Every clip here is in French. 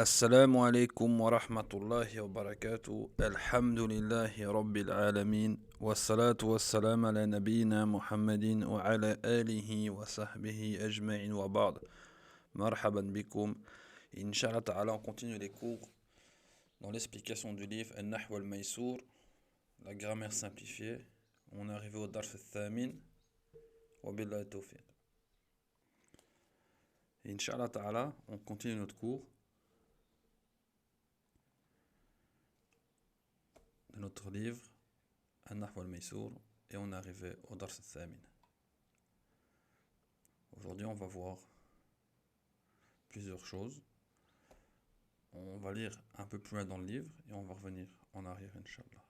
السلام عليكم ورحمة الله وبركاته. الحمد لله رب العالمين والصلاة والسلام على نبينا محمد وعلى آله وصحبه أجمعين وبعد. مرحبا بكم. Inch'Allah Ta'ala, on continue les cours dans l'explication du livre Al-Nahw al-Maysour, la grammaire simplifiée. On est arrivé au Darf al-Thamin. Wa billahi tawfiq. Inch'Allah Ta'ala, on continue notre cours de notre livre Al-Nahw al-Maysour et on est arrivé au Dars al-Thamin. Aujourd'hui, on va voir plusieurs choses. On va lire un peu plus loin dans le livre et on va revenir en arrière, Inch'Allah.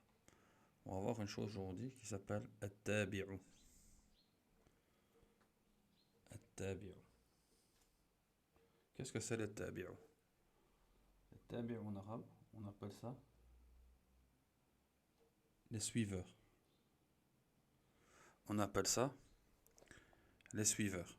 On va voir une chose aujourd'hui qui s'appelle At-Tabi'u. At-Tabi'u. Qu'est-ce que c'est le Tabi'u? Le Tabi'u en arabe, on appelle ça les suiveurs. On appelle ça les suiveurs.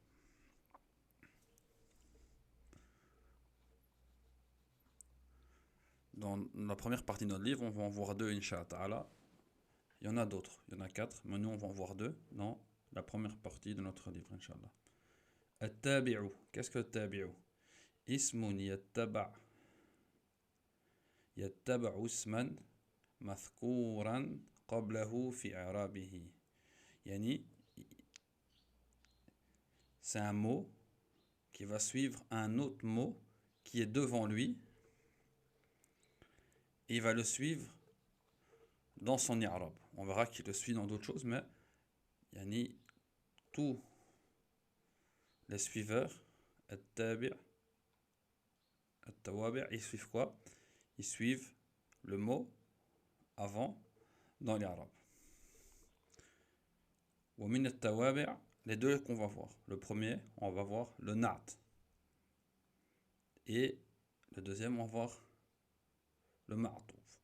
Dans la première partie de notre livre, on va en voir deux, Inch'Allah. Il y en a d'autres, il y en a quatre, mais nous on va en voir deux dans la première partie de notre livre, Inch'Allah. At-Tabi'u. Qu'est-ce que At-Tabi'u? Ismun yattaba' isman mathkouran qablahu fi i'rabihi. Yani, c'est un mot qui va suivre un autre mot qui est devant lui et il va le suivre dans son i'rab. On verra qu'il le suit dans d'autres choses, mais yani, tous les suiveurs, at-tabi', at-tawabi', ils suivent quoi? Ils suivent le mot avant dans l'arabe. Wa min at-tawabi', les deux qu'on va voir. Le premier, on va voir le na'at. Et le deuxième, on va voir le ma'touf.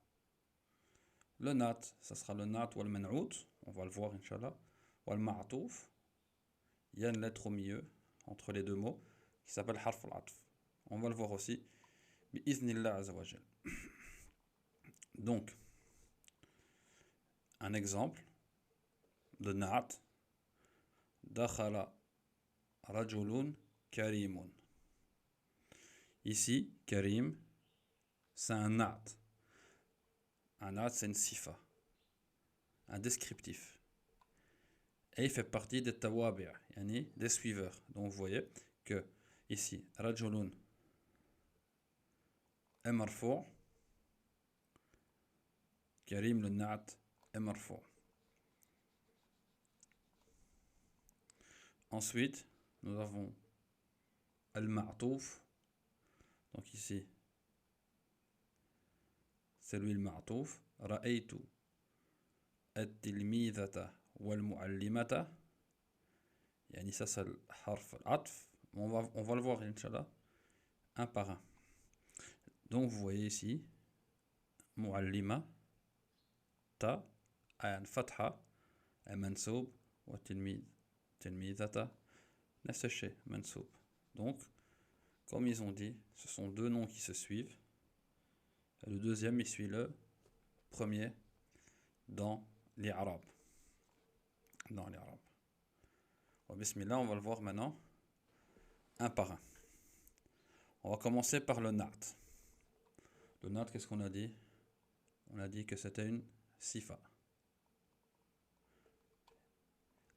Le na'at, ça sera le na'at ou le man'out. On va le voir, Inch'Allah. Ou le ma'touf. Il y a une lettre au milieu, entre les deux mots, qui s'appelle harf al-atf. On va le voir aussi. Bi-iznillah azawajal. Donc, un exemple de na'at. Dakhala rajulun karimun. Ici, karim, c'est un na'at. Un na'at, c'est une sifa, un descriptif. Et il fait partie des tawabi', yani des suiveurs. Donc vous voyez que ici, rajulun est marfou', karim le na'at est marfou'. Ensuite, nous avons al-ma'touf. Donc ici, c'est lui le ma'touf. Ra'aytu at-tilmidhata wal-mu'allimata. Yani ça, c'est le harf al-atf. On va le voir, Inch'Allah, un par un. Donc vous voyez ici, mu'allima, ta, ayan fatha, mansoub, wa tilmid, tilmidhata, nafs mansoub. Donc, comme ils ont dit, ce sont deux noms qui se suivent. Et le deuxième, il suit le premier dans l'Arab. Dans l'Arab. Bismillah, on va le voir maintenant un par un. On va commencer par le na'at. Le na'at, qu'est-ce qu'on a dit? On a dit que c'était une sifa.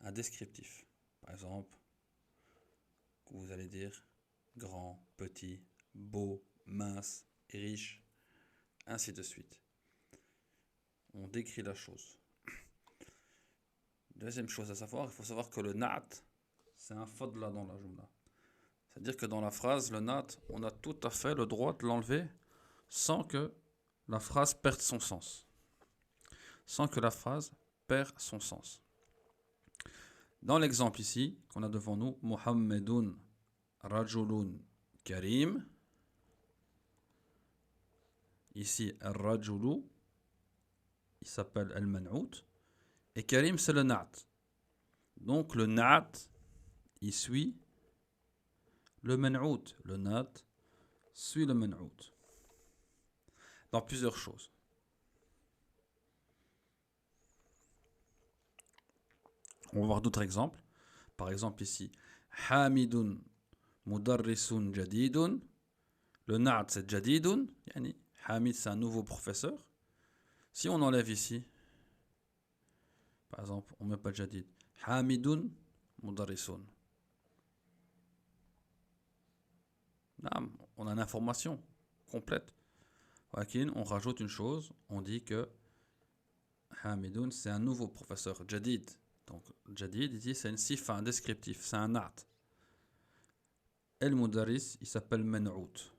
Un descriptif. Par exemple, vous allez dire grand, petit, beau, mince, riche, ainsi de suite. On décrit la chose. Deuxième chose à savoir, il faut savoir que le na'at, c'est un fadla dans la jumla. C'est-à-dire que dans la phrase, le na'at, on a tout à fait le droit de l'enlever sans que la phrase perde son sens. Sans que la phrase perde son sens. Dans l'exemple ici, qu'on a devant nous, Muhammadun rajulun karim. Ici, al-rajulu, il s'appelle al-man'out. Et karim, c'est le na'at. Donc le na'at, il suit le man'out. Le na'at suit le man'out. dans plusieurs choses. On va voir d'autres exemples. Par exemple ici, Hamidun mudarrisun jadidun. Le na'at c'est jadidun, yani Hamid c'est un nouveau professeur. Si on enlève ici, par exemple, on ne met pas jadid. Hamidun mudarrisun. On a l'information complète. On rajoute une chose, on dit que Hamidun c'est un nouveau professeur, jadid. Donc jadid ici c'est une sifa, un descriptif, c'est un na'at. El mudarris il s'appelle man'out.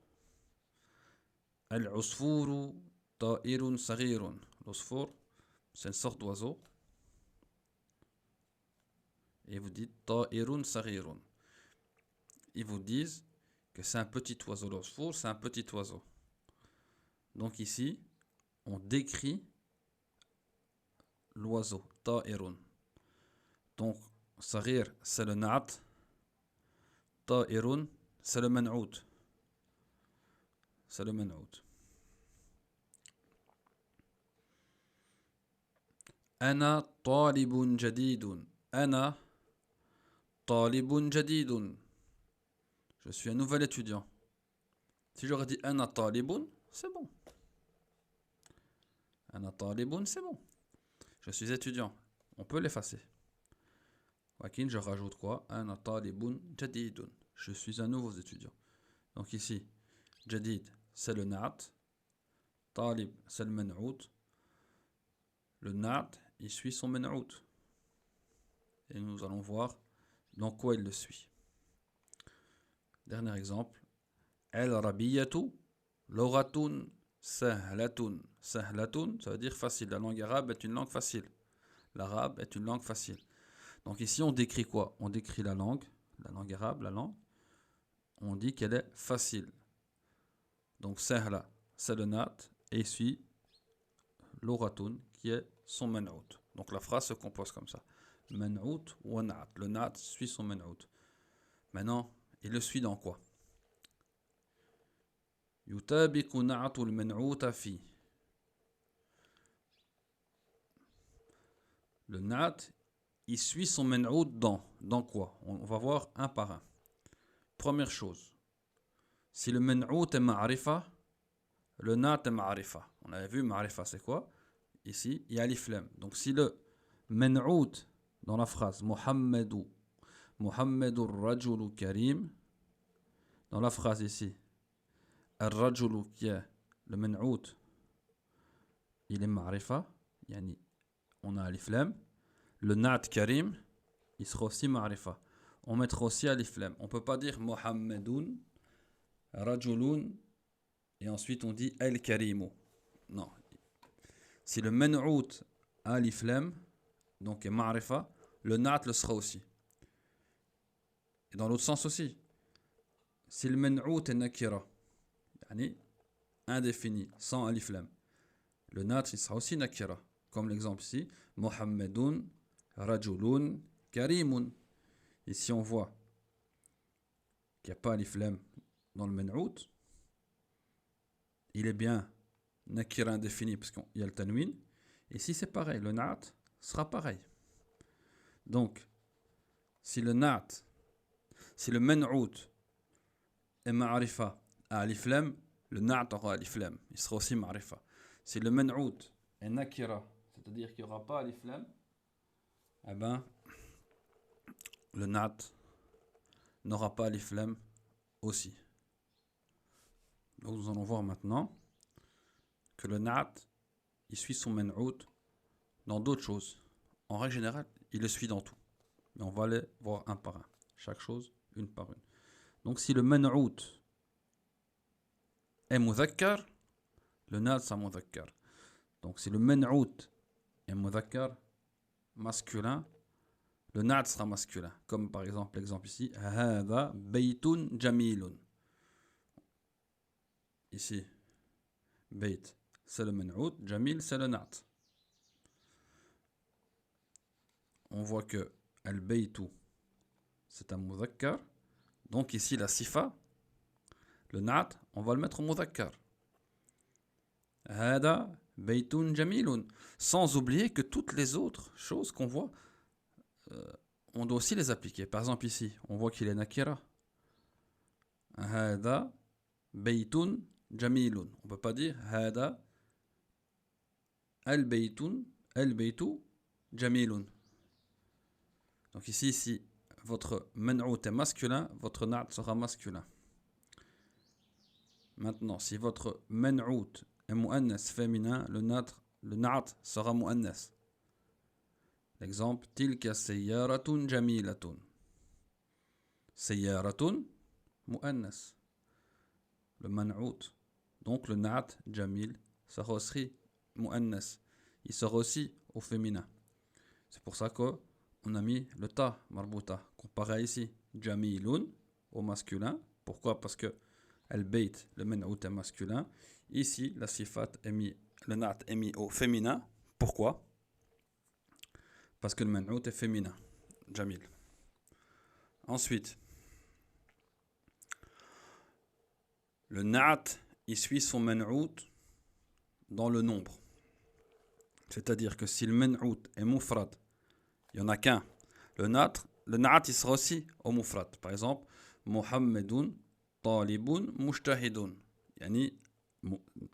Al-usfuru ta'irun saghirun. L'usfur c'est une sorte d'oiseau. Et vous dites ta'irun saghirun. Ils vous disent que c'est un petit oiseau. L'usfur c'est un petit oiseau. Donc ici, on décrit l'oiseau, ta'irun. Donc, saghir c'est le na'at. Ta'irun c'est le man'out. C'est le man'out. Ana talibun jadidun. Ana talibun jadidun. Je suis un nouvel étudiant. Si j'aurais dit ana talibun, c'est bon. Ana talibun, c'est bon. Je suis étudiant. On peut l'effacer. Wakin, je rajoute quoi? Ana talibun jadidun. Je suis un nouveau étudiant. Donc ici, jadid, c'est le na'at. Talib, c'est le man'out. Le na'at, il suit son man'out. Et nous allons voir dans quoi il le suit. Dernier exemple. Al-Arabiyyatu lughatun sahlatun. Sahlatun, ça veut dire facile. La langue arabe est une langue facile. L'arabe est une langue facile. Donc ici, on décrit quoi? On décrit la langue arabe, la langue. On dit qu'elle est facile. Donc sahla, c'est le nat, et ici, lughatun, qui est son man'out. Donc la phrase se compose comme ça. Man'out ou nat. Le nat suit son man'out. Maintenant, il le suit dans quoi? يطابق نعت المنعوت في. Le nat, il suit son man'out dans quoi? On va voir un par un. Première chose, si le man'out est ma'arifa, le nat est ma'arifa. On avait vu ma'arifa, c'est quoi? Ici, il y a alif lam. Donc si le man'out dans la phrase Muhammadur rajulu karim, dans la phrase ici, al-rajulu qui est le man'out, il est ma'arifa, yani on a alif lam. Le na'at karim, il sera aussi ma'arifa. On mettra aussi alif lam. On ne peut pas dire Muhammadun, rajulun, et ensuite on dit al-karimu. Non. Si le man'out a alif lam, donc est ma'arifa, le na'at le sera aussi. Et dans l'autre sens aussi. Si le man'out est nakira, yani indéfini, sans alif lam, le na'at il sera aussi nakira. Comme l'exemple ici, Muhammadun, rajulun, karimun. Ici on voit qu'il n'y a pas alif lam dans le man'out. Il est bien nakira indéfini parce qu'il y a le tanwin. Ici c'est pareil, le na'at sera pareil. Donc, si le man'out est ma'arifa à alif lam, le na'at aura alif lam. Il sera aussi ma'arifa. Si le man'out est nakira, c'est-à-dire qu'il n'y aura pas alif lam, eh ben, le na'at n'aura pas alif lam aussi. Donc nous allons voir maintenant que le na'at, il suit son man'out dans d'autres choses. En règle générale, il le suit dans tout. Mais on va aller voir un par un. Chaque chose, une par une. Donc si le man'out est mudhakkar, le na'at sera mudhakkar. Donc si le man'out est mudhakkar, masculin, le na'at sera masculin. Comme par exemple l'exemple ici, hadha baytun jamilun. Ici, bayt, c'est le man'out, jamil, c'est le na'at. On voit que al-baytu, c'est un mudhakkar. Donc ici, la sifa, le na'at, on va le mettre au mudhakkar. Hada baytun jamilun. Sans oublier que toutes les autres choses qu'on voit, on doit aussi les appliquer. Par exemple ici, on voit qu'il est nakira. Hada baytun jamilun. On ne peut pas dire hada al-baytun al-baytu jamilun. Donc ici, si votre man'out est masculin, votre na'at sera masculin. Maintenant, si votre man'out est mu'annas féminin, le na'at sera mu'annas. L'exemple, tilka sayyaratun jamilatun. Sayyaratun mu'annas. Le man'out. Donc le na'at jamil sera aussi mu'annas. Il sera aussi au féminin. C'est pour ça qu'on a mis le ta marbuta. Comparé ici, jamilun au masculin. Pourquoi? Parce que al-bayt, le man'out est masculin. Ici, la sifat est mis, le na'at est mis au féminin. Pourquoi? Parce que le man'out est féminin. Jamil. Ensuite, le na'at, il suit son man'out dans le nombre. C'est-à-dire que si le man'out est mufrad, il n'y en a qu'un. Le na'at, il sera aussi au mufrad. Par exemple, Muhammadun talibun mujtahidun. Yani,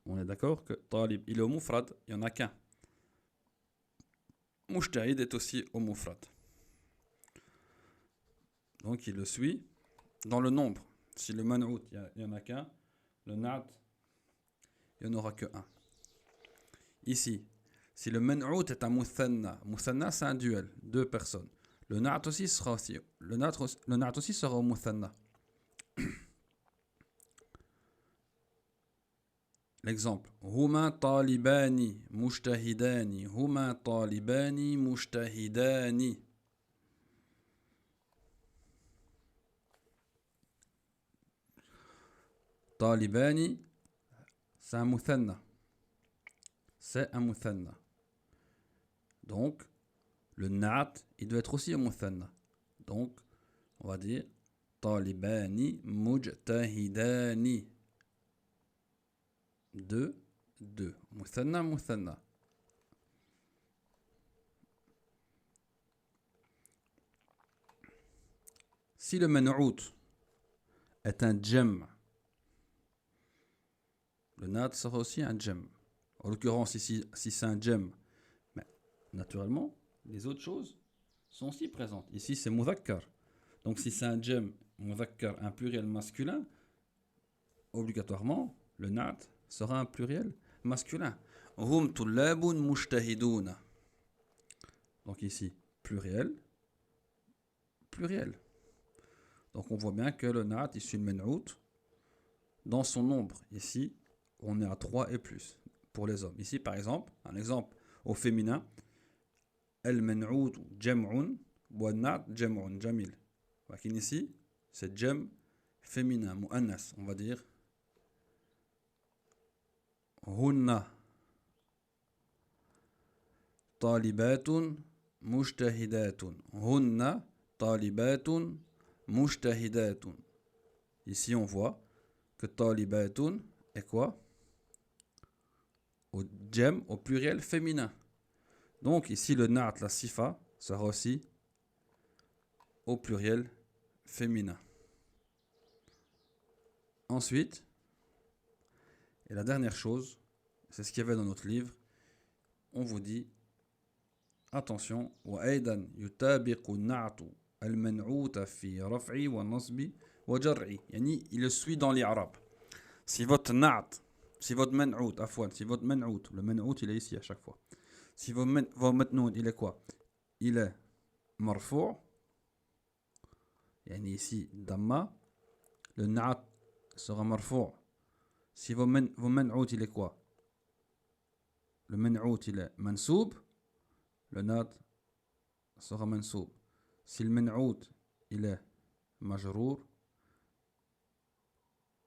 on est d'accord que talib, il est au mufrad, il n'y en a qu'un. Mujtahid est aussi au mufrad. Donc il le suit dans le nombre. Si le man'out, il n'y en a qu'un, le na'at, il n'y en aura que un. Ici, si le man'out est un muthanna c'est un duel, deux personnes. Le na'at aussi sera aussi, le na'at aussi sera au muthanna. L'exemple, huma talibani mujtahidani, huma talibani mujtahidani. Talibani, c'est un muthanna. C'est un muthanna. Donc, le na'at, il doit être aussi un muthanna. Donc, on va dire talibani mujtahidani. Deux. Muthanna, muthanna. Si le man'out est un jam, le na'at sera aussi un jam. En l'occurrence, ici, si c'est un jam, mais naturellement, les autres choses sont aussi présentes. Ici, c'est mudhakkar. Donc, si c'est un jam, mudhakkar, un pluriel masculin, obligatoirement, le na'at sera un pluriel masculin. Hum tullabun mujtahiduna. Donc ici, pluriel. Donc on voit bien que le na'at issu de man'out dans son nombre. Ici, on est à 3 et plus pour les hommes. Ici, par exemple, un exemple au féminin, al-man'out jam'un wa na'at jam'un jamil. Ici, c'est jam féminin, mu'annas, on va dire. Hunna talibatun mujtahidatun. Hunna talibatun mujtahidatun. Ici, on voit que talibatun est quoi? Au jam, au pluriel féminin. Donc, ici, le na'at, la sifa, sera aussi au pluriel féminin. Ensuite, et la dernière chose, c'est ce qu'il y avait dans notre livre, on vous dit, attention, وأيضا يطابق النعت المنعوت في رفع ونصب وجر. يعني il le suit dans l'Arab. Si votre na'at, si votre man'out, si votre man'out, le man'out il est ici à chaque fois. Si votre man'out il est quoi? Il est marfou', يعني ici damma, le na'at sera marfou'. Si votre man'out il est quoi? Le man'out il est mansoub, le na'at sera mansoub. Si le man'out il est majrour,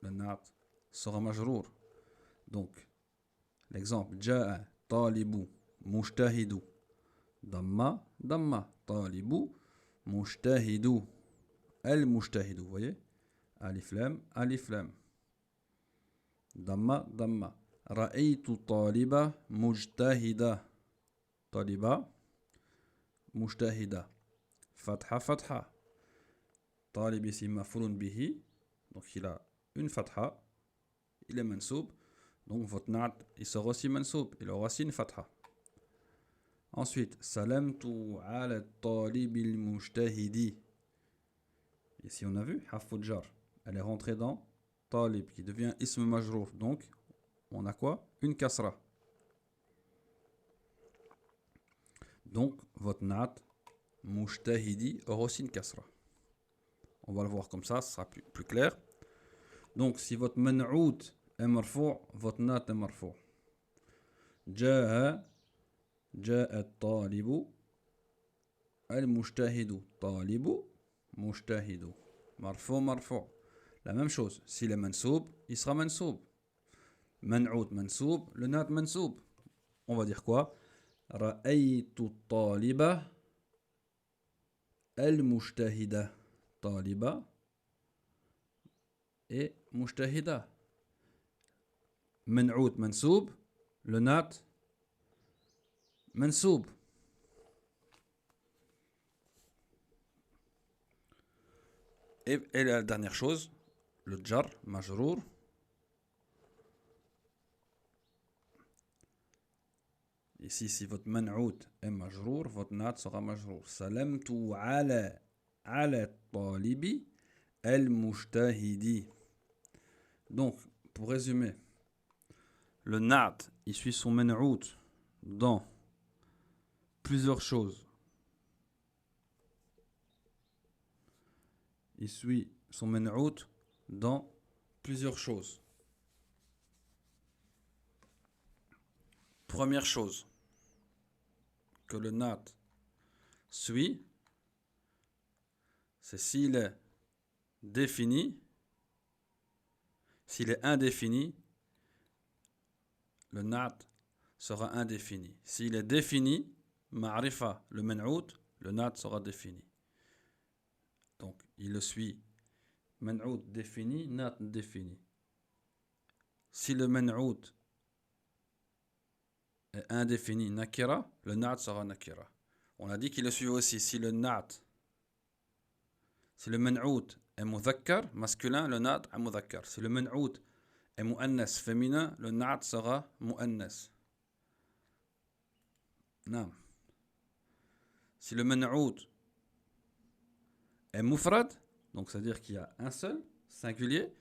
le na'at sera majrour. Donc, l'exemple, ja'a talibu mujtahidu. Damma, talibu mujtahidu. El mujtahidu, vous voyez? Alif lam, alif lam. Damma. رأيت طالبة مجتهدة. طالبة مجتهدة. فتحة فتحة. طالب ici مفعول به. Donc il a une fatha. Il est mansoub. Donc votre nat, il sera aussi mansoub. Il aura aussi une fatha. Ensuite, salamtu ala talibil mujtahidi. Ici on a vu, harf jar. Elle est rentrée dans talib qui devient ism majrour. Donc on a quoi? Une kasra. Donc votre nat mujtahidi aura aussi une kasra. On va le voir comme ça, ce sera plus clair. Donc si votre man'out est marfou', votre nat est marfou'. جاء الطالب المجتهد. طالب مجتهد. مرفوع. La même chose. S'il est mansoub, il sera mansoub. Man'out mansoub, le nat mansoub. On va dire quoi? رأيت الطالبة المجتهدة. طالبة et مجتهدة. منعوت منسوب, le nat منسوب. Et la dernière chose, le jar, majrour. Ici, si votre man'out est majrour, votre nat sera majrour. Salamtu ala talibi al-mujtahidi. Donc, pour résumer, le nat, il suit son man'out dans plusieurs choses. Il suit son man'out dans plusieurs choses. Première chose que le nat suit, c'est s'il est défini. S'il est indéfini, le nat sera indéfini. S'il est défini, ma'rifa, le man'out, le nat sera défini. Donc, il le suit. Man'out défini, nat défini. Si le man'out est indéfini, nakira, le nat sera nakira. On a dit qu'il le suit aussi. Si le man'out est mudhakkar, masculin, le nat est mudhakkar. Si le man'out est mu'annas, féminin, le nat sera mu'annas. Non. Si le man'out est mufrad, donc c'est-à-dire qu'il y a un seul, singulier,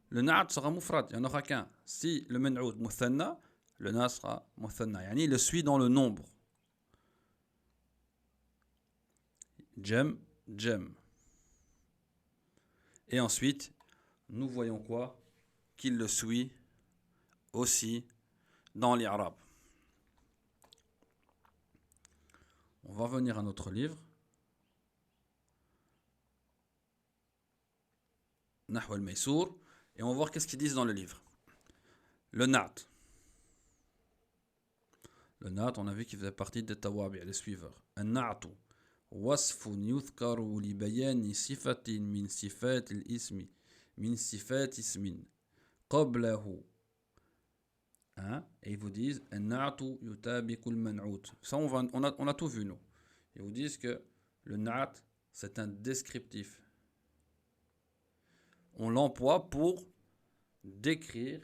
le nat sera mufrad, il n'y en aura qu'un. Si le man'out muthanna, le nat sera muthanna. Yani il le suit dans le nombre. Jem. Et ensuite, nous voyons quoi? Qu'il le suit aussi dans l'Arab. On va venir à notre livre. Nahw al-Maysour. Et on va voir qu'est-ce qu'ils disent dans le livre. Le nat. Le nat, on a vu qu'il faisait partie des tawabi', les suiveurs. Un-na'tu. وصف يذكر لبيان صفة من صفات الاسم من صفات اسم قبله. Et ils vous disent النعت يطابق المنعوت. Ça on a tout vu nous. Ils vous disent que le na'at c'est un descriptif. On l'emploie pour décrire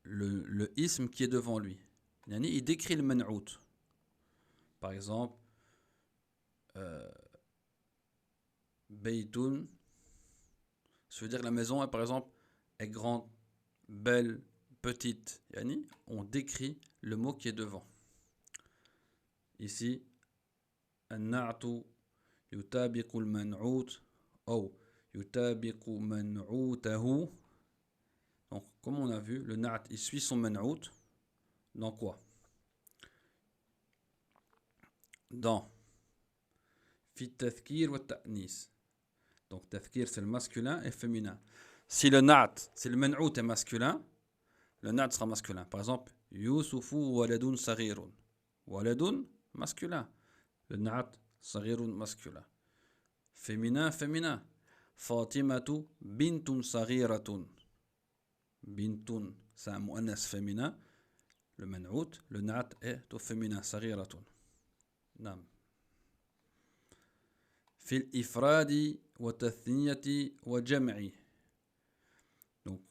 le ism qui est devant lui. Il décrit le man'out. Par exemple, Baytun, ça veut dire que la maison, par exemple, est grande, belle, petite. On décrit le mot qui est devant. Ici, An-na'tu yutabiqu al-man'out ou yutabiqu man'outahu. Donc, comme on a vu, le na'at, il suit son man'out. Dans quoi? Dans Fi tadhkir wa ta'nis. Donc, tadhkir, c'est le masculin et féminin. Si le na'at, si le man'out est masculin, le na'at sera masculin. Par exemple, Yusufu waladun saghirun. Waladun, masculin. Le na'at, saghirun, masculin. Féminin. Fatimatu bintun saghiratun. bintun, c'est un muannas féminin, le man'out, le na'at est au féminin, saghiratun. Nam. Fil ifradi wa tathniyati wa jam'i. Donc,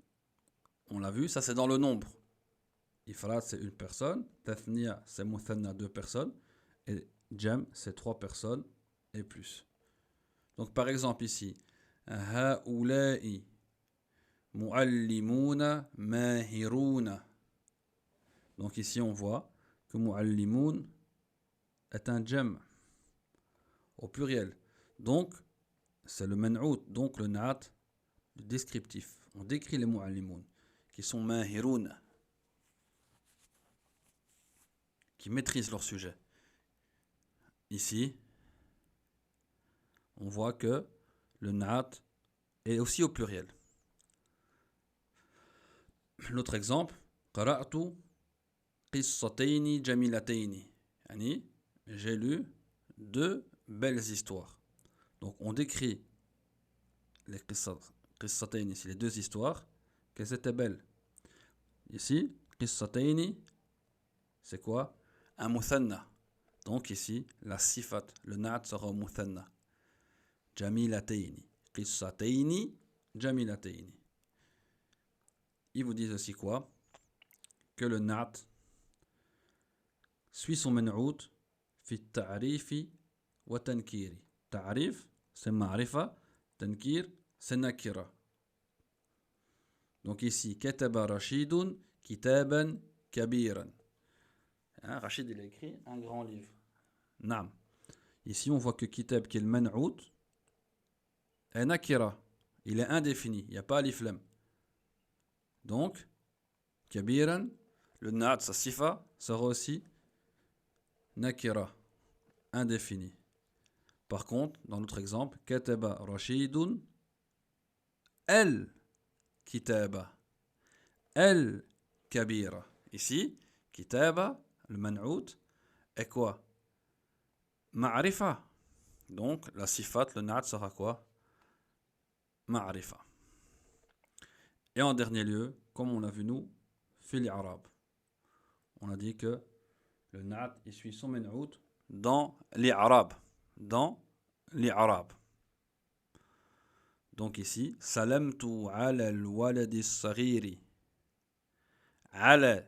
on l'a vu, ça c'est dans le nombre. Ifrad c'est une personne, tathniya c'est muthanna deux personnes, et jam c'est trois personnes et plus. Donc par exemple ici, ha'ula'i mu'allimuna mahiruna. Donc ici on voit que mu'allimun est un jam au pluriel. Donc c'est le man'out, donc le na'at, le descriptif. On décrit les mu'allimun qui sont mahiruna, qui maîtrisent leur sujet. Ici, on voit que le na'at est aussi au pluriel. L'autre exemple, qara'tu qissataini jamilataini. J'ai lu deux belles histoires. Donc on décrit les qissataini, ici les deux histoires, qu'elles étaient belles. Ici, qissataini, c'est quoi? Un muthanna. Donc ici, la sifat, le na'at sera au muthanna. Jamilataini. Qissataini jamilataini. Ils vous disent aussi quoi? Que le na'at suit son man'out fi ta'rifi wa tankiri. Ta'rif, c'est ma'rifa. Tankir, c'est nakira. Donc ici, kataba Rashidun kitaban kabiran. Rachid, il a écrit un grand livre. Naam. Ici, on voit que kitab, qui est le man'out, est nakira. Il est indéfini. Il n'y a pas alif lam. Donc, kabiran, le na'at, sa sifa, sera aussi nakira, indéfini. Par contre, dans notre exemple, kataba Rashidun el kitaba, el kabira. Ici, kitaba, le man'out, est quoi? Ma'rifa. Donc, la sifat, le na'at sera quoi? Ma'rifa. Et en dernier lieu, comme on l'a vu nous, fil arabe. On a dit que le na'at, il suit son man'out dans l'i'rab. Dans l'i'rab. Donc ici, salamtu ala al-waladi as-saghiri. Ala,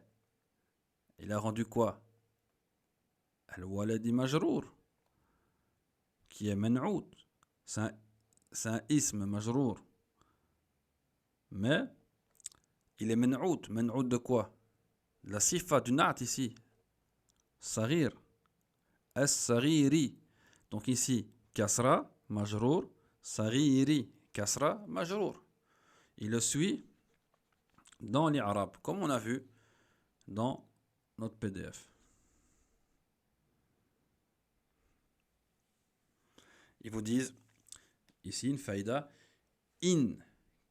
il a rendu quoi? Al-waladi majrour, qui est man'out. C'est un ism majrour. Mais il est man'out. Man'out de quoi? La sifa du na'at ici. Saghir. As-saghiri. Donc ici, kasra, majrour, saghiri, kasra, majrour. Il le suit dans l'i'rab, comme on a vu dans notre PDF. Ils vous disent, ici une faïda, in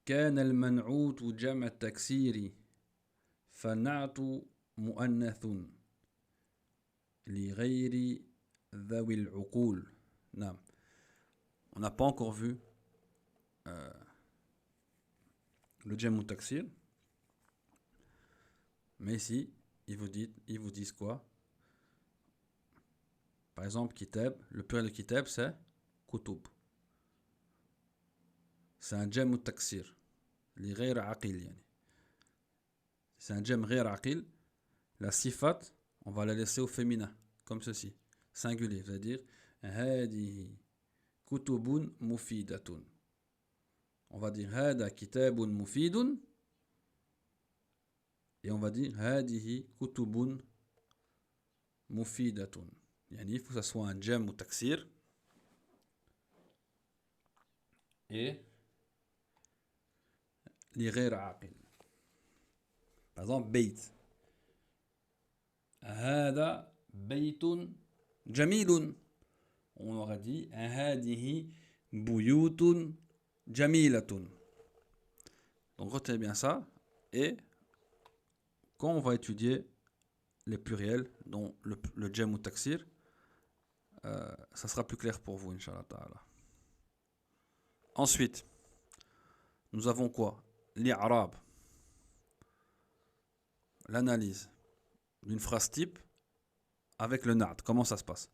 كان المنعوت جمع التكسير فنعت مؤنث لغير ذوي العقول. Non. On n'a pas encore vu le jam ou taksir, mais ici ils vous disent quoi? Par exemple, kitab, le pluriel de kitab c'est kutub. C'est un jam ou taksir. Li ghayr aqil yani. C'est un jam ghayr aqil. La sifat, on va la laisser au féminin, comme ceci. Singulier, c'est-à-dire hadihi kutubun mufidatun. On va dire hada kitabun mufidun. Et on va dire hadihi kutubun mufidatun. Yani, il faut que ça soit un jam ou taksir. Et li ghayr aqil. Par exemple, beit. هذا بيت جميل. On aurait dit هذه بيوت جميلة. Donc retenez bien ça. Et quand on va étudier les pluriels, dont le jam ou taksir, ça sera plus clair pour vous, Inch'Allah ta'ala. Ensuite, nous avons quoi? L'i'rab. l'analyse d'une phrase type avec le na'at. Comment ça se passe?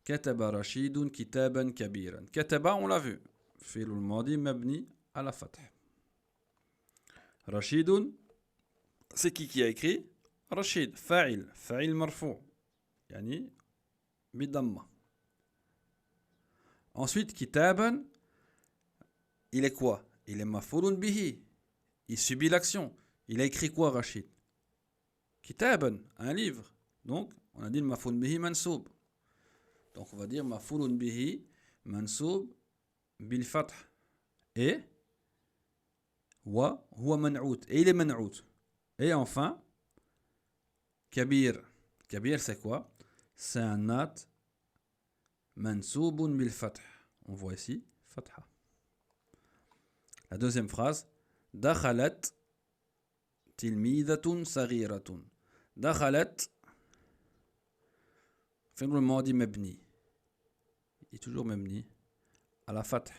Kataba Rashidun kitaban kabiran. Kataba, on l'a vu. Fi'l al-madi mabni à la fath. Rashidun, c'est qui a écrit? Rashid, fa'il, fa'il marfou. Yani, bidamma. Ensuite, kitaban, il est quoi? Il est maf'ulun bihi. Il subit l'action. Il a écrit quoi, Rachid? Kitaban, un livre. Donc, on a dit le maf'ulun bihi mansoub. Donc, on va dire maf'ulun bihi mansoub bil fath. Et wa huwa man'out. Et il est man'out. Et enfin, kabir. Kabir, c'est quoi? C'est un nat mansoubun bil fath. On voit ici fatha. La deuxième phrase, dakhalat tilmidatun saghiratun. Dakhalat, fi'l madi mabni. Il est toujours mabni à la fath.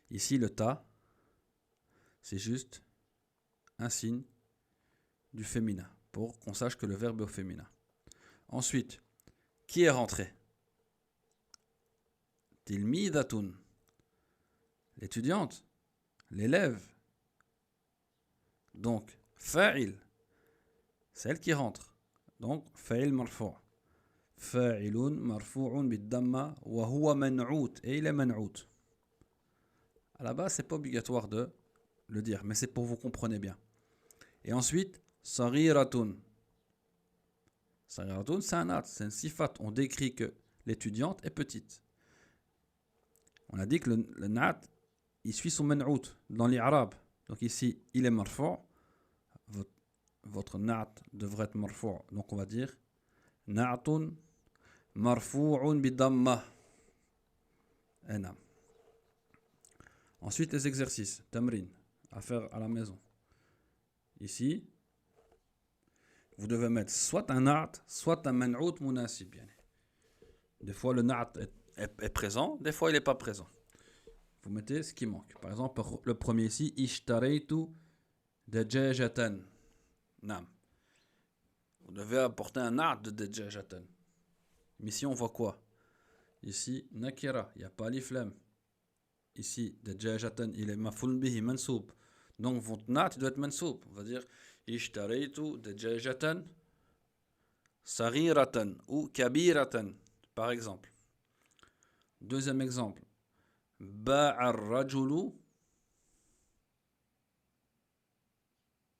Ici, le ta, c'est juste un signe du féminin pour qu'on sache que le verbe est au féminin. Ensuite, qui est rentré? Tilmidatun, l'étudiante, l'élève. Donc, fa'il, celle qui rentre. Donc, fa'il marfou'. Fa'ilun marfu'un bid-damma wa huwa man'out. Et il est man'out. À la base, c'est pas obligatoire de le dire, mais c'est pour vous compreniez bien. Et ensuite, saghiratun. Saghiratun, c'est un nat, c'est un sifat. On décrit que l'étudiante est petite. On a dit que le nat, il suit son man'out dans les arabes. Donc ici, il est marfou'. Votre nat devrait être marfou'. Donc on va dire na'tun marfu'un bidamma. Enam. Ensuite, les exercices, tamrin, à faire à la maison. Ici, vous devez mettre soit un na'at, soit un man'out munasib. Des fois, le na'at est présent, des fois, il n'est pas présent. Vous mettez ce qui manque. Par exemple, le premier ici, ishtaraytu dajajatan. Nam. Vous devez apporter un na'at de dajajatan. Mais ici, on voit quoi? Ici, nakira, il n'y a pas l'iflam. Ici, dajajatan, il est maf'ul bihi mansoub. Donc, votre na'at doit être mansoub. On va dire ishtaraytu dajajatan saghiratan ou kabiratan, par exemple. Deuxième exemple. Ba'a ar-rajulu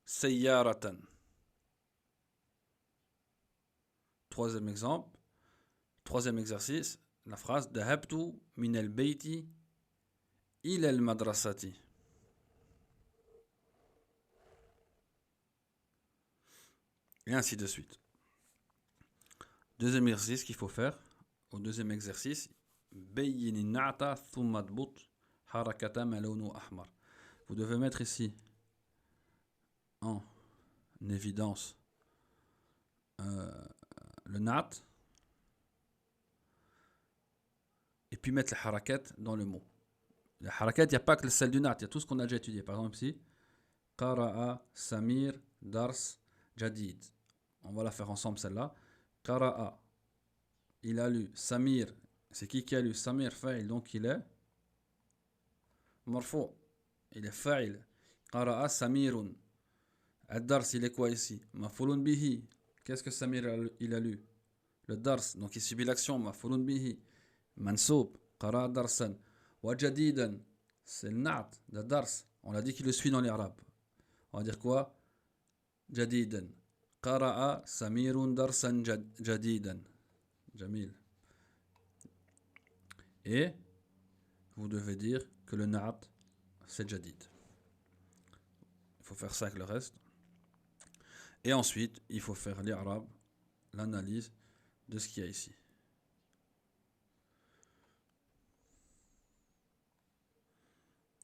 sayyaratan. Troisième exemple. Troisième exercice. La phrase Dahabtu min al-bayti ila al-madrasati. Et ainsi de suite. Deuxième exercice qu'il faut faire. Au deuxième exercice, bayyin an-na'ta thumma adbut harakata ma lawnu ahmar. Vous devez mettre ici en évidence le na'at et puis mettre les harakat dans le mot. Les harakat, il n'y a pas que celle du na'at, il y a tout ce qu'on a déjà étudié. Par exemple ici, qara'a, samir, dars, jadid. On va la faire ensemble celle-là. Qara'a, il a lu. Samir, c'est qui a lu? Samir fa'il, donc il est marfou'. Il est fa'il. Qara'a samirun. Ad-dars, il est quoi ici? Maf'ulun bihi. Qu'est-ce que Samir il a lu? Le dars, donc il subit l'action. Maf'ulun bihi. Mansoub. Qara'a darsan. Wa jadidan, c'est le na'at de dars. On l'a dit qu'il le suit dans les arabes. On va dire quoi? Jadidan. Qara'a samirun darsan jadidan. Jamil. Et vous devez dire que le na'at, c'est jadid. Il faut faire ça avec le reste. Et ensuite, il faut faire l'irab, l'analyse de ce qu'il y a ici.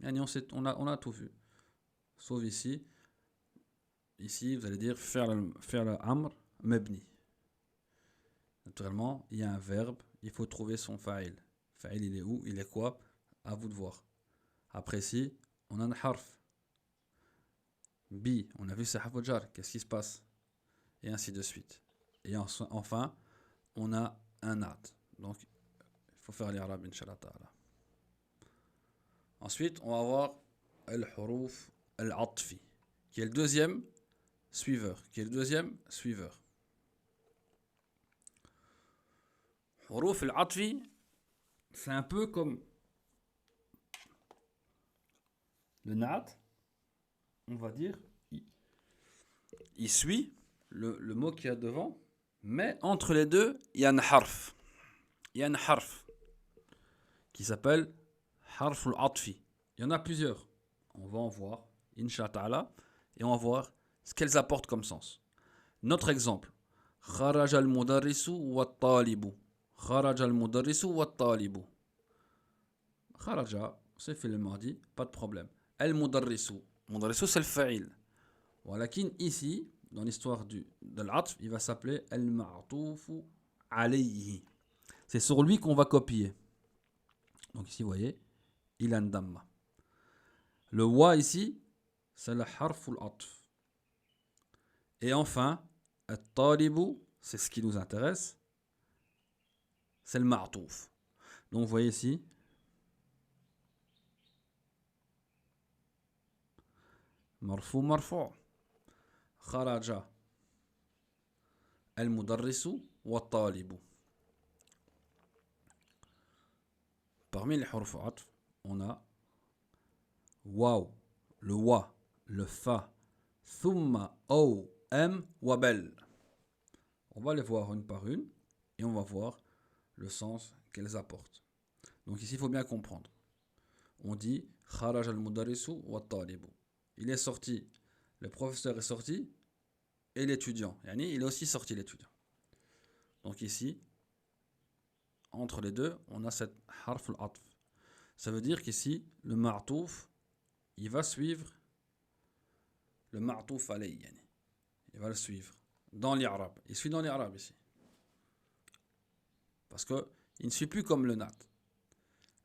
On a tout vu. Sauf ici. Ici, vous allez dire faire le amr mabni. Naturellement, il y a un verbe, il faut trouver son fa'il. Fa'il, il est où? Il est quoi? À vous de voir. Après ici, on a un harf. Bi, on a vu c'est harf jar. Qu'est-ce qui se passe? et ainsi de suite. Et enfin, on a un ad. Donc, il faut faire l'irab, Inch'Allah ta'ala. Ensuite, on va voir al-huruf al-atfi, qui est le deuxième suiveur. Huruf al-atfi, c'est un peu comme le na'at, on va dire. Il suit le mot qu'il y a devant, mais entre les deux, il y a un harf. Il y a un harf qui s'appelle harf al-atfi. Il y en a plusieurs. On va en voir, Inch'Allah, et on va voir ce qu'elles apportent comme sens. Notre exemple. Kharaj al-mudarrisu wa talibu. Kharaj al-mudarrisu wa talibu. Kharaja, c'est fait le mardi, pas de problème. Al-mudarrisu. Mudarrisu, c'est le fa'il. Walakin ici, dans l'histoire de l'atf, il va s'appeler al-ma'tufu alayhi. C'est sur lui qu'on va copier. Donc ici, vous voyez, il a un damma. Le wa ici, c'est le harf al-atf. Et enfin, al-talibu, c'est ce qui nous intéresse, c'est le ma'touf. Donc vous voyez ici, marfou marfou, kharaja al-mudarrisu wa talibu. Parmi les huruf atf, on a waw, le wa, le fa, thumma, aw, am, wa bel. On va les voir une par une et on va voir le sens qu'elles apportent. Donc ici, il faut bien comprendre. On dit kharaj al-mudarrisu wa talibu. Il est sorti, le professeur est sorti et l'étudiant. Yani, il est aussi sorti l'étudiant. Donc ici, entre les deux, on a cette harf al-atf. Ça veut dire qu'ici, le ma'touf, il va suivre le ma'touf alayhi. Yani. Il va le suivre dans l'irab. Il suit dans l'irab ici. Parce qu'il ne suit plus comme le nat.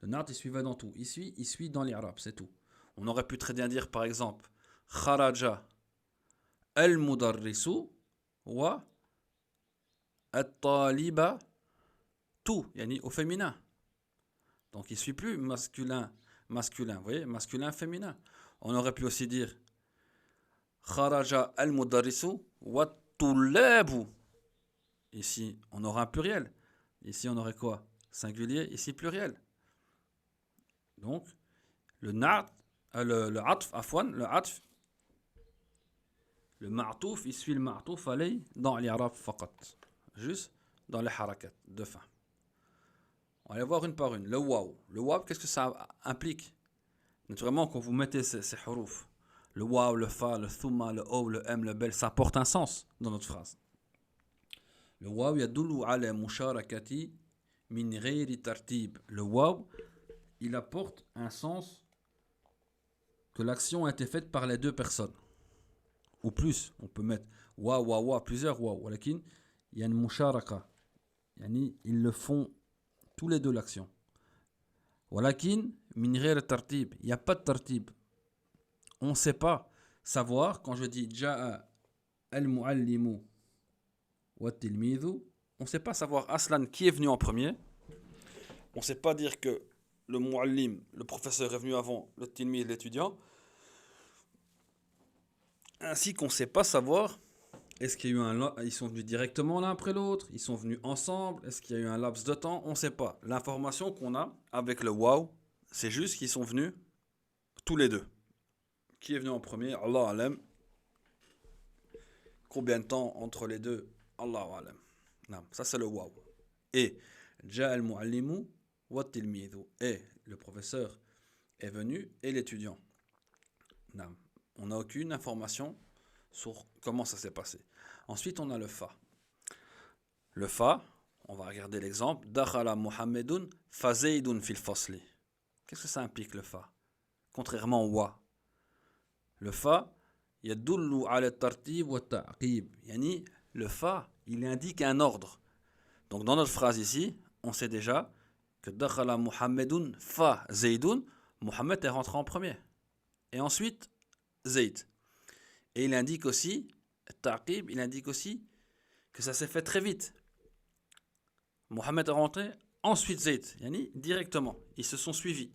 Le nat, il suivait dans tout. Il suit dans l'irab, c'est tout. On aurait pu très bien dire, par exemple, kharaja al-mudarrisu wa at-taliba tout, yani au féminin. Donc il ne suit plus masculin. Vous voyez, masculin, féminin. On aurait pu aussi dire kharaja al-mudarrisu wa tullabu. Ici, on aura un pluriel. Ici, on aurait quoi? Singulier, ici pluriel. Donc, le atf, afwan, le atf, le ma'touf, il suit le ma'touf alayhi dans l'irab faqat. Juste dans les harakat de fin. On va aller voir une par une. Le waw. Le waw, qu'est-ce que ça implique? Naturellement, quand vous mettez ces huruf, le waw, le fa, le thumma, le aw, le m, le bel, ça porte un sens dans notre phrase. Le waw yadullu ala musharakati min ghayri tartib. Le waw, il apporte un sens que l'action a été faite par les deux personnes. Ou plus, on peut mettre wa, plusieurs wa. Walakin, il y a une musharaka. Yani, ils le font tous les deux l'action. Walakin, min ghayri tartib. Il n'y a pas de tartib. On ne sait pas savoir, quand je dis ja'a al-muallimu wa tilmidhu, on ne sait pas savoir aslan qui est venu en premier. On ne sait pas dire que le muallim, le professeur est venu avant le tilmid, l'étudiant. Ainsi qu'on ne sait pas savoir, est-ce qu'il y a eu ils sont venus directement l'un après l'autre, ils sont venus ensemble, est-ce qu'il y a eu un laps de temps, on ne sait pas. L'information qu'on a avec le waw, c'est juste qu'ils sont venus tous les deux. Qui est venu en premier? Allah alam. Combien de temps entre les deux? Allah alam. Non, ça c'est le waw. Et ja al-muallimu wa tilmidhu. Et le professeur est venu et l'étudiant. Non. On n'a aucune information sur comment ça s'est passé. Ensuite, on a le fa. Le fa, on va regarder l'exemple. Dakhala Muhammadun fa Zaydun fil fasli. Qu'est-ce que ça implique le fa? Contrairement au wa. Le fa, yadullu ala tartib wa ta'qib. Yani, le fa, il indique un ordre. Donc dans notre phrase ici, on sait déjà que Dakhala Muhammadun fa Zaydun, Muhammad est rentré en premier. Et ensuite, Zayd. Et il indique aussi Taqib, il indique aussi que ça s'est fait très vite. Mohamed est rentré, ensuite Zayd, yani directement. Ils se sont suivis.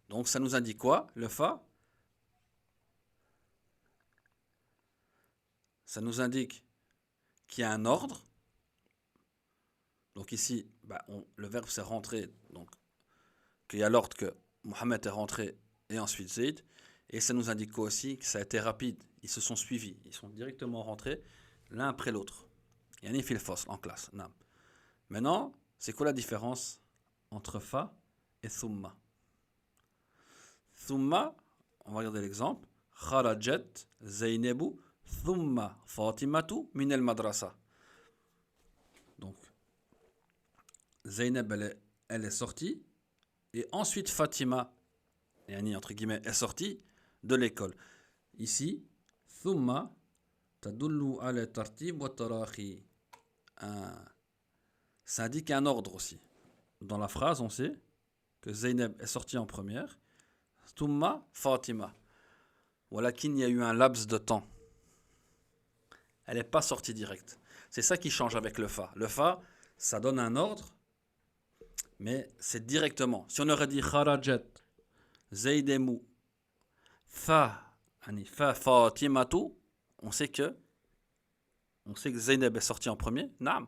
Donc ça nous indique quoi? Le fa, ça nous indique qu'il y a un ordre. Donc ici, le verbe c'est rentrer, donc qu'il y a l'ordre que Mohamed est rentré et ensuite Zayd. Et ça nous indique aussi que ça a été rapide. Ils se sont suivis. Ils sont directement rentrés l'un après l'autre. Yani fil fasl en classe. Non. Maintenant, c'est quoi la différence entre fa et thumma? Thumma, on va regarder l'exemple. Kharajat Zaynebu thumma Fatimatu min al madrasa. Donc, Zaynab, elle est sortie. Et ensuite, Fatima, yani, entre guillemets, est sortie de l'école. Ici, thumma tadullu ala tartib wa tarahi. Ça indique un ordre aussi. Dans la phrase, on sait que Zaynab est sortie en première. Thumma Fatima. Voilà qu'il y a eu un laps de temps. Elle n'est pas sortie direct. C'est ça qui change avec le fa. Le fa, ça donne un ordre, mais c'est directement. Si on aurait dit Kharajat, Zaydemu, fa Fatimatu, on sait que Zaynab est sortie en premier, naam,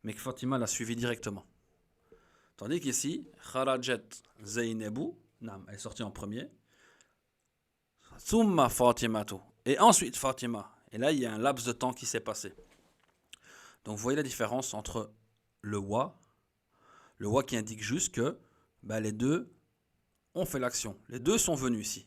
mais que Fatima l'a suivi directement. Tandis qu'ici, Kharajat Zaynebu, naam, elle est sortie en premier. Thumma Fatimatu. Et ensuite Fatima. Et là, il y a un laps de temps qui s'est passé. Donc, vous voyez la différence entre le wa qui indique juste que les deux ont fait l'action. Les deux sont venus ici.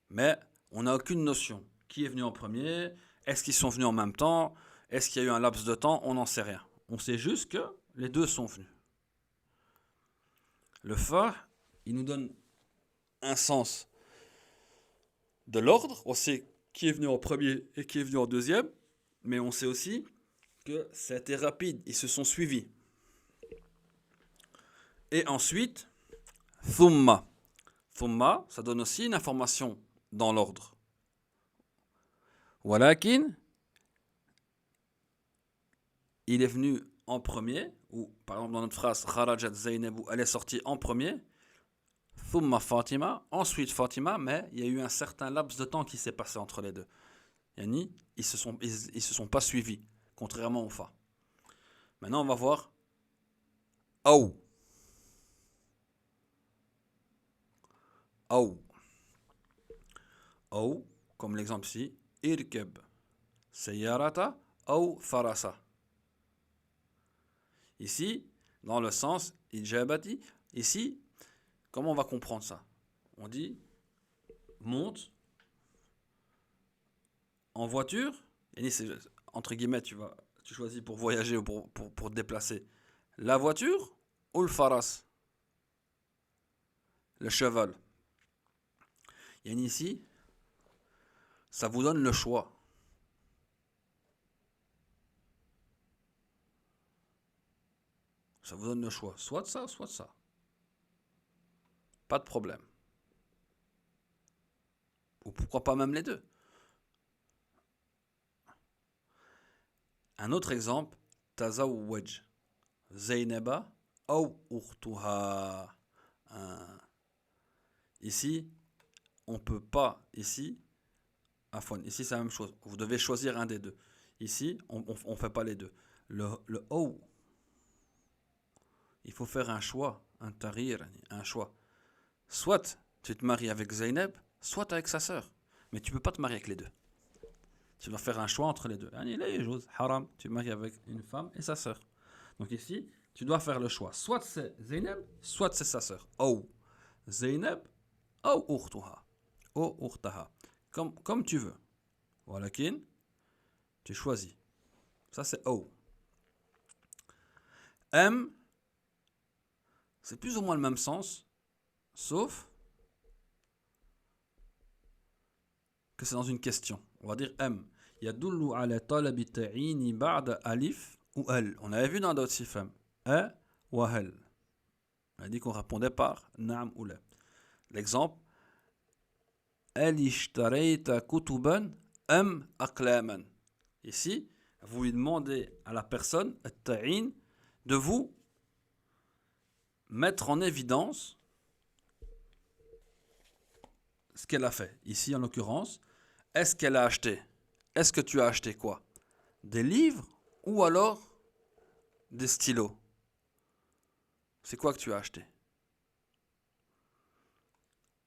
Mais on n'a aucune notion. Qui est venu en premier? Est-ce qu'ils sont venus en même temps? Est-ce qu'il y a eu un laps de temps? On n'en sait rien. On sait juste que les deux sont venus. Le fa, il nous donne un sens de l'ordre. On sait qui est venu en premier et qui est venu en deuxième. Mais on sait aussi que ça a été rapide. Ils se sont suivis. Et ensuite, thumma. Thumma, ça donne aussi une information dans l'ordre. Walakin, il est venu en premier, ou par exemple dans notre phrase, Kharajat Zaynebu, elle est sortie en premier. Thumma Fatima, ensuite Fatima, mais il y a eu un certain laps de temps qui s'est passé entre les deux. Yani, ils se sont pas suivis, contrairement au fa. Maintenant, on va voir Aou. Aou, comme l'exemple ici, Irkeb, Sayyarata, Aou Farasa. Ici, dans le sens Ijabati, ici, comment on va comprendre ça? On dit monte en voiture, et c'est, entre guillemets, tu choisis pour voyager ou pour te déplacer la voiture ou le faras, le cheval. Et ici, ça vous donne le choix. Ça vous donne le choix. Soit de ça, soit de ça. Pas de problème. Ou pourquoi pas même les deux. Un autre exemple, Tazawwaj Zaynaba ou Ukhtuha. Ici, on peut pas. Ici, c'est la même chose. Vous devez choisir un des deux. Ici, on ne fait pas les deux. Le ou, il faut faire un choix, un tarir, un choix. Soit tu te maries avec Zaynab, soit avec sa sœur. Mais tu ne peux pas te marier avec les deux. Tu dois faire un choix entre les deux. Haram, tu te maries avec une femme et sa sœur. Donc ici, tu dois faire le choix. Soit c'est Zaynab, soit c'est sa sœur. Ou Zaynab, ou Ukhtuha. Ou Ukhtaha. Comme tu veux. Walakin, tu choisis. Ça c'est ou. M, c'est plus ou moins le même sens, sauf que c'est dans une question. On va dire M. Yadullu ala talabi ta'ini ba'da alif ou al. On avait vu dans d'autres sifam. A ou hal. On a dit qu'on répondait par na'am ou la. L'exemple هل اشتريت كتبا أم أقلاما. Ici, vous lui demandez à la personne التعيين de vous mettre en évidence ce qu'elle a fait. Ici, en l'occurrence, est-ce qu'elle a acheté? Est-ce que tu as acheté quoi? Des livres ou alors des stylos? C'est quoi que tu as acheté?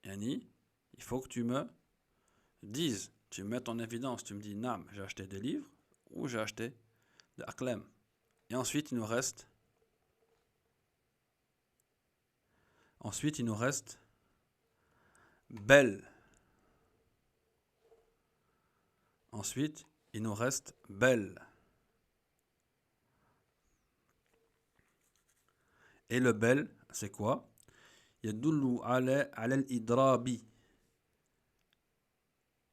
Yani, il faut que tu me dises, tu me mettes en évidence, tu me dis, Nam, j'ai acheté des livres ou j'ai acheté des aqlam. Et ensuite, il nous reste belle. Ensuite, il nous reste belle. Et le bel, c'est quoi? يدل على الإضراب.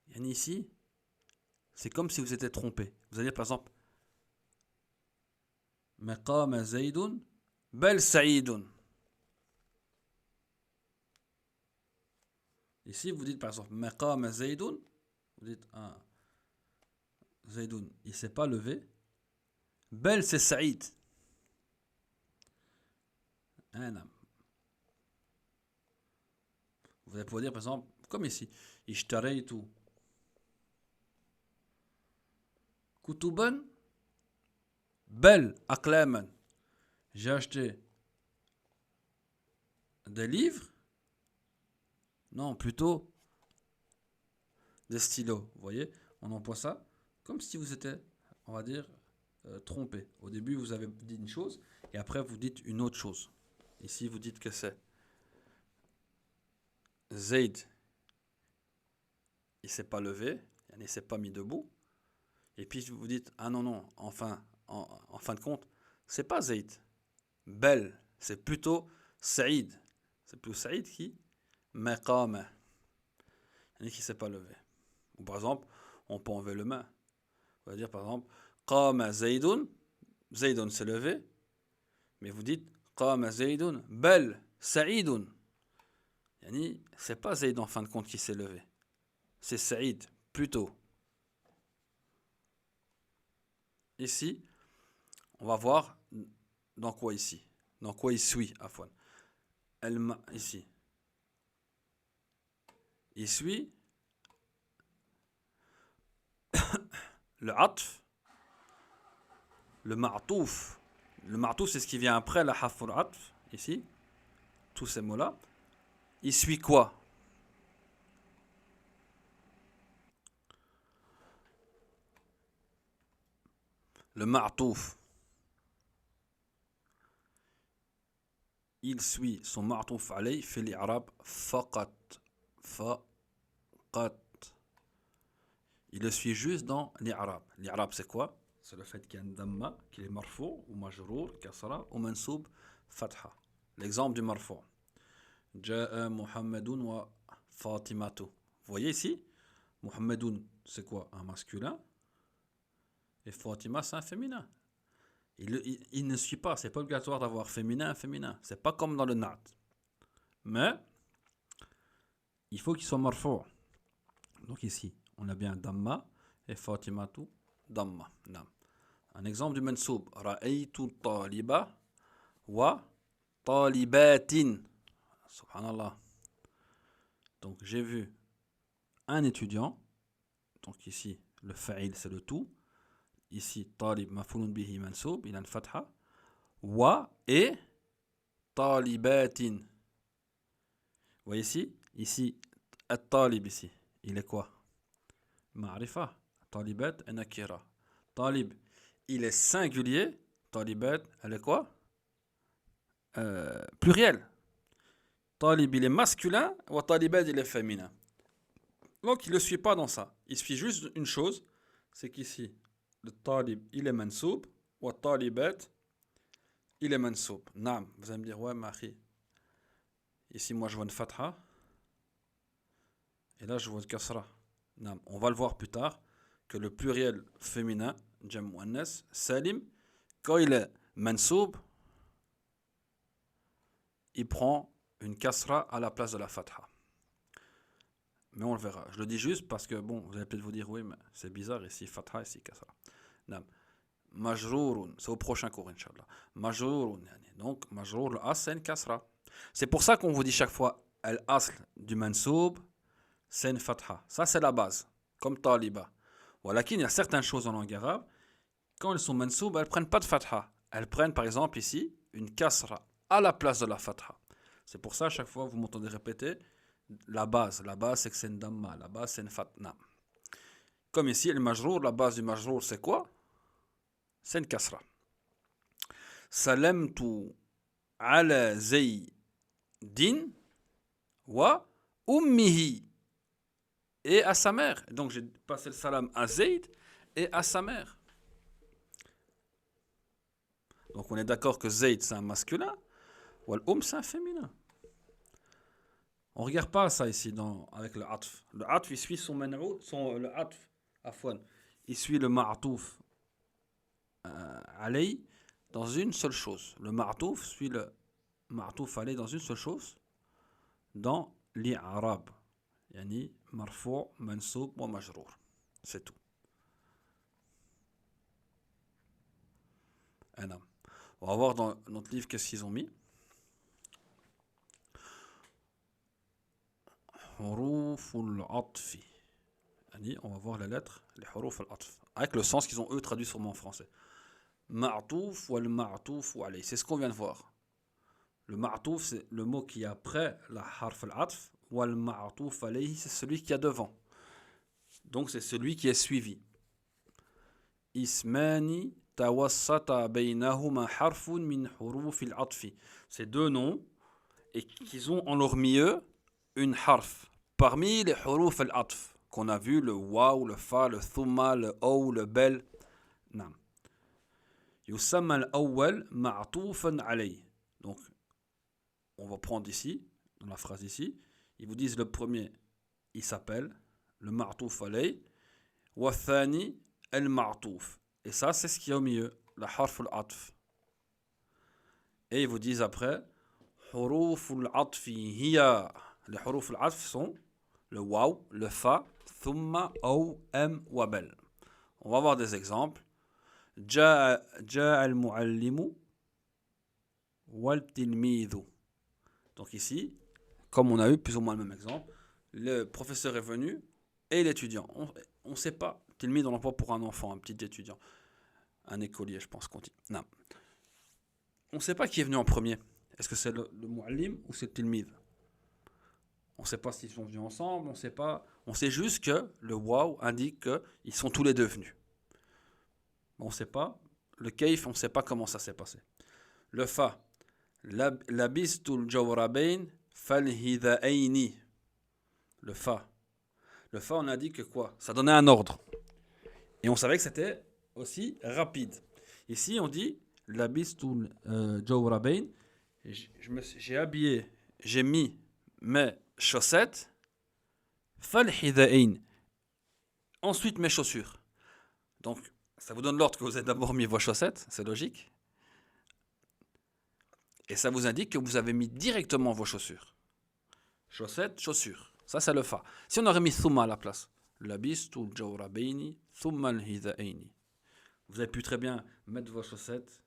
Yani ici, c'est comme si vous étiez trompé. Vous allez dire par exemple مقام زيد بل سعيد. Ici, vous dites par exemple مقام زيد. Vous dites Zaidoun, il ne s'est pas levé. Bel, c'est Saïd. Vous allez pouvoir dire par exemple, comme ici, Ishtaraytu Kutuban Bel Aqlaman. J'ai acheté des livres. Non, plutôt des stylos. Vous voyez, on emploie ça comme si vous étiez, on va dire, trompé. Au début, vous avez dit une chose et après, vous dites une autre chose. Ici, vous dites que c'est Zaid, il ne s'est pas levé, il ne s'est pas mis debout. Et puis vous dites, ah non, non, enfin, en fin de compte, c'est pas Zaid. Bel, c'est plutôt Saïd. C'est plutôt Saïd qui maqama, qui ne s'est pas levé. Ou par exemple, on peut enlever le main. On va dire par exemple, qama Zaidun, Zaidun s'est levé, mais vous dites, qama Zaidun, bel Saïdun. Yani, c'est pas Zaid en fin de compte qui s'est levé. C'est Saïd, plutôt. Ici, on va voir dans quoi ici. Dans quoi il suit, Afwan. Ici. Il suit le atf, le ma'touf. Le ma'touf, c'est ce qui vient après la hafur atf, ici. Tous ces mots-là. Il suit quoi? Le ma'touf. Il suit son ma'touf alayh fait l'irab faqat. Faqat. Il le suit juste dans l'irab. L'irab, c'est quoi? C'est le fait qu'il y a un damma, qu'il est marfou, ou majrour, kasra, ou mansoub, fatha. L'exemple du marfou. Ja'a Muhammadun wa Fatimatu. Vous voyez ici, Muhammadun, c'est quoi? Un masculin. Et Fatima, c'est un féminin. Il ne suit pas, c'est pas obligatoire d'avoir féminin, féminin. C'est pas comme dans le nat. Mais, il faut qu'il soit marfou. Donc ici, on a bien damma et Fatimatu, damma. Un exemple du mansoub. Ra'aytu taliba wa talibatin. Subhanallah. Donc j'ai vu un étudiant. Donc ici, le fa'il c'est le tout. Ici, talib maf'ulun bihi mansoub, il a une fatha. Wa et talibatin. Vous voyez ici, at-talib ici, il est quoi? Ma'rifa. Talibat et nakira. Talib, il est singulier. Talibat, elle est quoi? Pluriel. Talib, il est masculin. Wa talibat, il est féminin. Donc, il ne suit pas dans ça. Il suit juste une chose, c'est qu'ici, le talib, il est mansoub. Wa talibat, il est mansoub. Naam. Vous allez me dire, ouais, mahi. Ici, moi, je vois une fatha. Et là, je vois une kasra. Naam. On va le voir plus tard que le pluriel féminin, jam muannas, salim, quand il est mansoub, il prend une kasra à la place de la fatha. Mais on le verra. Je le dis juste parce que, bon, vous allez peut-être vous dire, oui, mais c'est bizarre, ici fatha, ici kasra. Nam. Majrourun, c'est au prochain cours, Inch'Allah. Majrourun, donc majrour, le as, c'est une kasra. C'est pour ça qu'on vous dit chaque fois, al-asl du mansoub, c'est une fatha. Ça, c'est la base, comme taliba. Voilà qu'il y a certaines choses en langue arabe, quand elles sont mansoub, elles ne prennent pas de fatha. Elles prennent, par exemple, ici, une kasra à la place de la fatha. C'est pour ça, à chaque fois, vous m'entendez répéter, la base, c'est que c'est une damma, la base, c'est une fatna. Comme ici, le majrour, la base du majrour, c'est quoi? C'est une kasra. Salamtu ala zaydin wa ummihi. Et à sa mère. Donc j'ai passé le salam à Zayd et à sa mère. Donc on est d'accord que Zayd c'est un masculin, ou c'est un féminin. On regarde pas ça ici avec le atf. Le atf il suit son man'ou, le atf afwan. Il suit le ma'atouf alay dans une seule chose. Le ma'atouf suit le ma'atouf alay dans une seule chose dans l'i'rab. Yani marfou, mansoub wa majrour. C'est tout. On va voir dans notre livre qu'est-ce qu'ils ont mis. Huruf al-atf. On va voir les lettres, les huruf al-atf. Avec le sens qu'ils ont eux traduit sûrement en français. Ma'touf wal ma'touf wa alayh. C'est ce qu'on vient de voir. Le ma'touf, c'est le mot qui est après la harf al-atf. Wal ma'touf alayh, c'est celui qui est devant. Donc c'est celui qui est suivi. Ismani tawassata baynahuma harfun min huruf al-atf. Ces deux noms et qu'ils ont en leur milieu une harf parmi les huruf al-atf qu'on a vu, le waw, le fa, le thumma, le aw, le bel. Nam. Yusamma al-awwal ma'toufan alayh. Donc on va prendre ici dans la phrase ici, ils vous disent le premier il s'appelle le ma'touf alayh wa thani al-ma'touf. Et ça c'est ce qu'il y a au milieu, la harf al-atf. Et ils vous disent après huruf al-atf hiya. Les huruf al-atf sont le waw, le fa, thumma, aw, am, wa bal. On va voir des exemples. Ja'a al-muallimu wal tilmidhu. Donc ici, comme on a eu plus ou moins le même exemple, le professeur est venu et l'étudiant. On ne sait pas. Tilmid, on l'emploie pour un enfant, un petit étudiant. Un écolier, je pense qu'on dit. Non. On ne sait pas qui est venu en premier. Est-ce que c'est le muallim ou c'est le tilmid? On ne sait pas s'ils sont venus ensemble, on sait pas. On sait juste que le waw indique qu'ils sont tous les deux venus. On ne sait pas. Le kaif, on ne sait pas comment ça s'est passé. Le fa. Labistul jawrabain falhidhaini. Le fa. Le fa, on a dit que quoi? Ça donnait un ordre. Et on savait que c'était aussi rapide. Ici, on dit labistul jawrabain. J'ai habillé, j'ai mis mes chaussettes, falhidhain. Ensuite mes chaussures. Donc, ça vous donne l'ordre que vous avez d'abord mis vos chaussettes, c'est logique. Et ça vous indique que vous avez mis directement vos chaussures. Chaussettes, chaussures. Ça, c'est le fa. Si on aurait mis thumma à la place, labistu jawrabaini thumma al-hidhaini. Vous avez pu très bien mettre vos chaussettes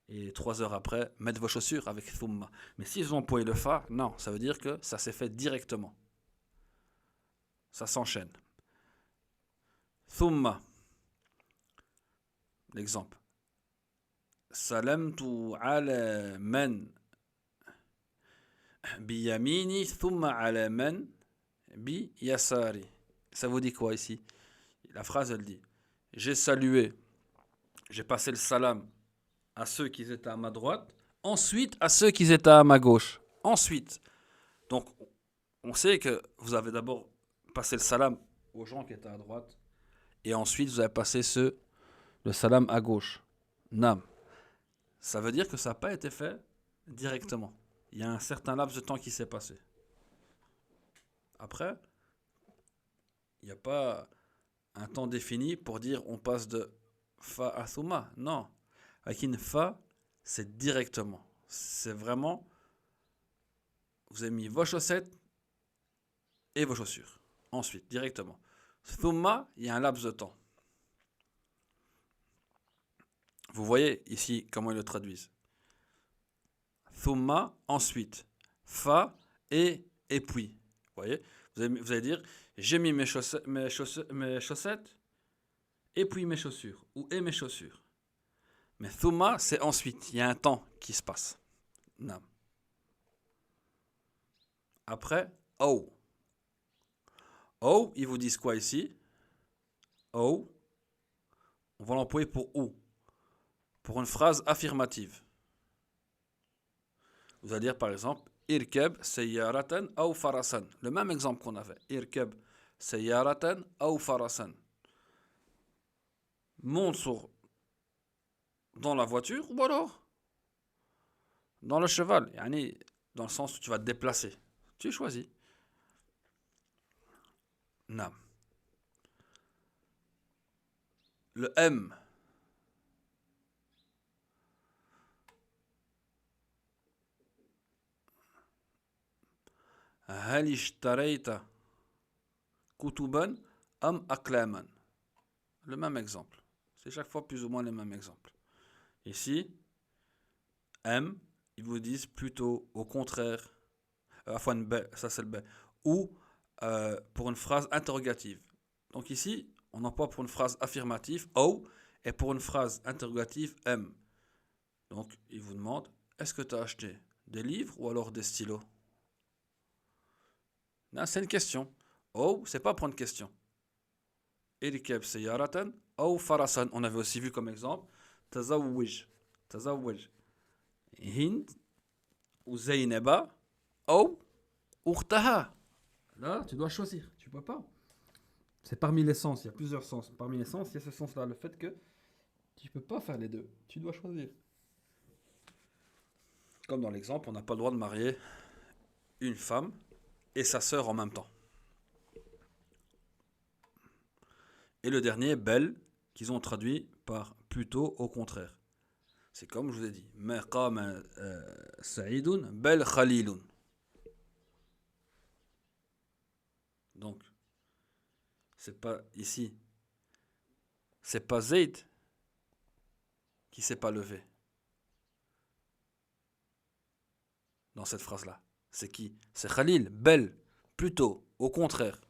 et 3 heures après, mettre vos chaussures avec thumma. Mais si ils ont employé le fa, non, ça veut dire que ça s'est fait directement. Ça s'enchaîne. Thumma. L'exemple. Salamtu ala man bi yamini thumma ala man bi yasari. Ça vous dit quoi ici? La phrase elle dit j'ai salué, j'ai passé le salam à ceux qui étaient à ma droite, ensuite à ceux qui étaient à ma gauche. Ensuite. Donc on sait que vous avez d'abord passé le salam aux gens qui étaient à droite et ensuite vous avez passé le salam à gauche. Nam. Ça veut dire que ça n'a pas été fait directement. Il y a un certain laps de temps qui s'est passé. Après, il n'y a pas un temps défini pour dire on passe de fa à thumma. Non. Avec une fa, c'est directement. C'est vraiment, vous avez mis vos chaussettes et vos chaussures. Ensuite, directement. Thumma, il y a un laps de temps. Vous voyez ici comment ils le traduisent. Thumma, ensuite. Fa et puis. Vous voyez, vous allez dire, j'ai mis mes chaussettes et puis mes chaussures. Ou et mes chaussures. Mais thumma, c'est ensuite. Il y a un temps qui se passe. Non. Après, oh. Oh, ils vous disent quoi ici? Oh, on va l'employer pour où? Pour une phrase affirmative. Vous allez dire par exemple, irkeb sayyaratan ou farasan. Le même exemple qu'on avait. Irkeb sayyaratan ou farasan. Monte dans la voiture ou alors dans le cheval. Yani, dans le sens où tu vas te déplacer. Tu choisis. Non. Le M. هل اشتريت كتبا أم أقلاما. Le même exemple. C'est chaque fois plus ou moins le même exemple. Ici, M, ils vous disent plutôt au contraire, ça c'est le B, ou pour une phrase interrogative. Donc ici, on emploie pour une phrase affirmative O et pour une phrase interrogative M. Donc ils vous demandent, est-ce que tu as acheté des livres ou alors des stylos? Non, c'est une question. O, c'est pas pour une question. Irkeb sayyaratan ou farasan. On avait aussi vu comme exemple, tazawwij. Tazawwij. Hind ou Zainaba ou Ukhtaha. Là, tu dois choisir. Tu peux pas. C'est parmi les sens. Il y a plusieurs sens. Parmi les sens, il y a ce sens-là. Le fait que tu peux pas faire les deux. Tu dois choisir. Comme dans l'exemple, on n'a pas le droit de marier une femme et sa sœur en même temps. Et le dernier, bel, qu'ils ont traduit par plutôt au contraire. C'est comme je vous ai dit. Ma qama sa'idun bel khalilun. Donc, c'est pas ici. C'est pas Zayd qui s'est pas levé. Dans cette phrase-là. C'est qui? C'est Khalil, bel, plutôt, au contraire.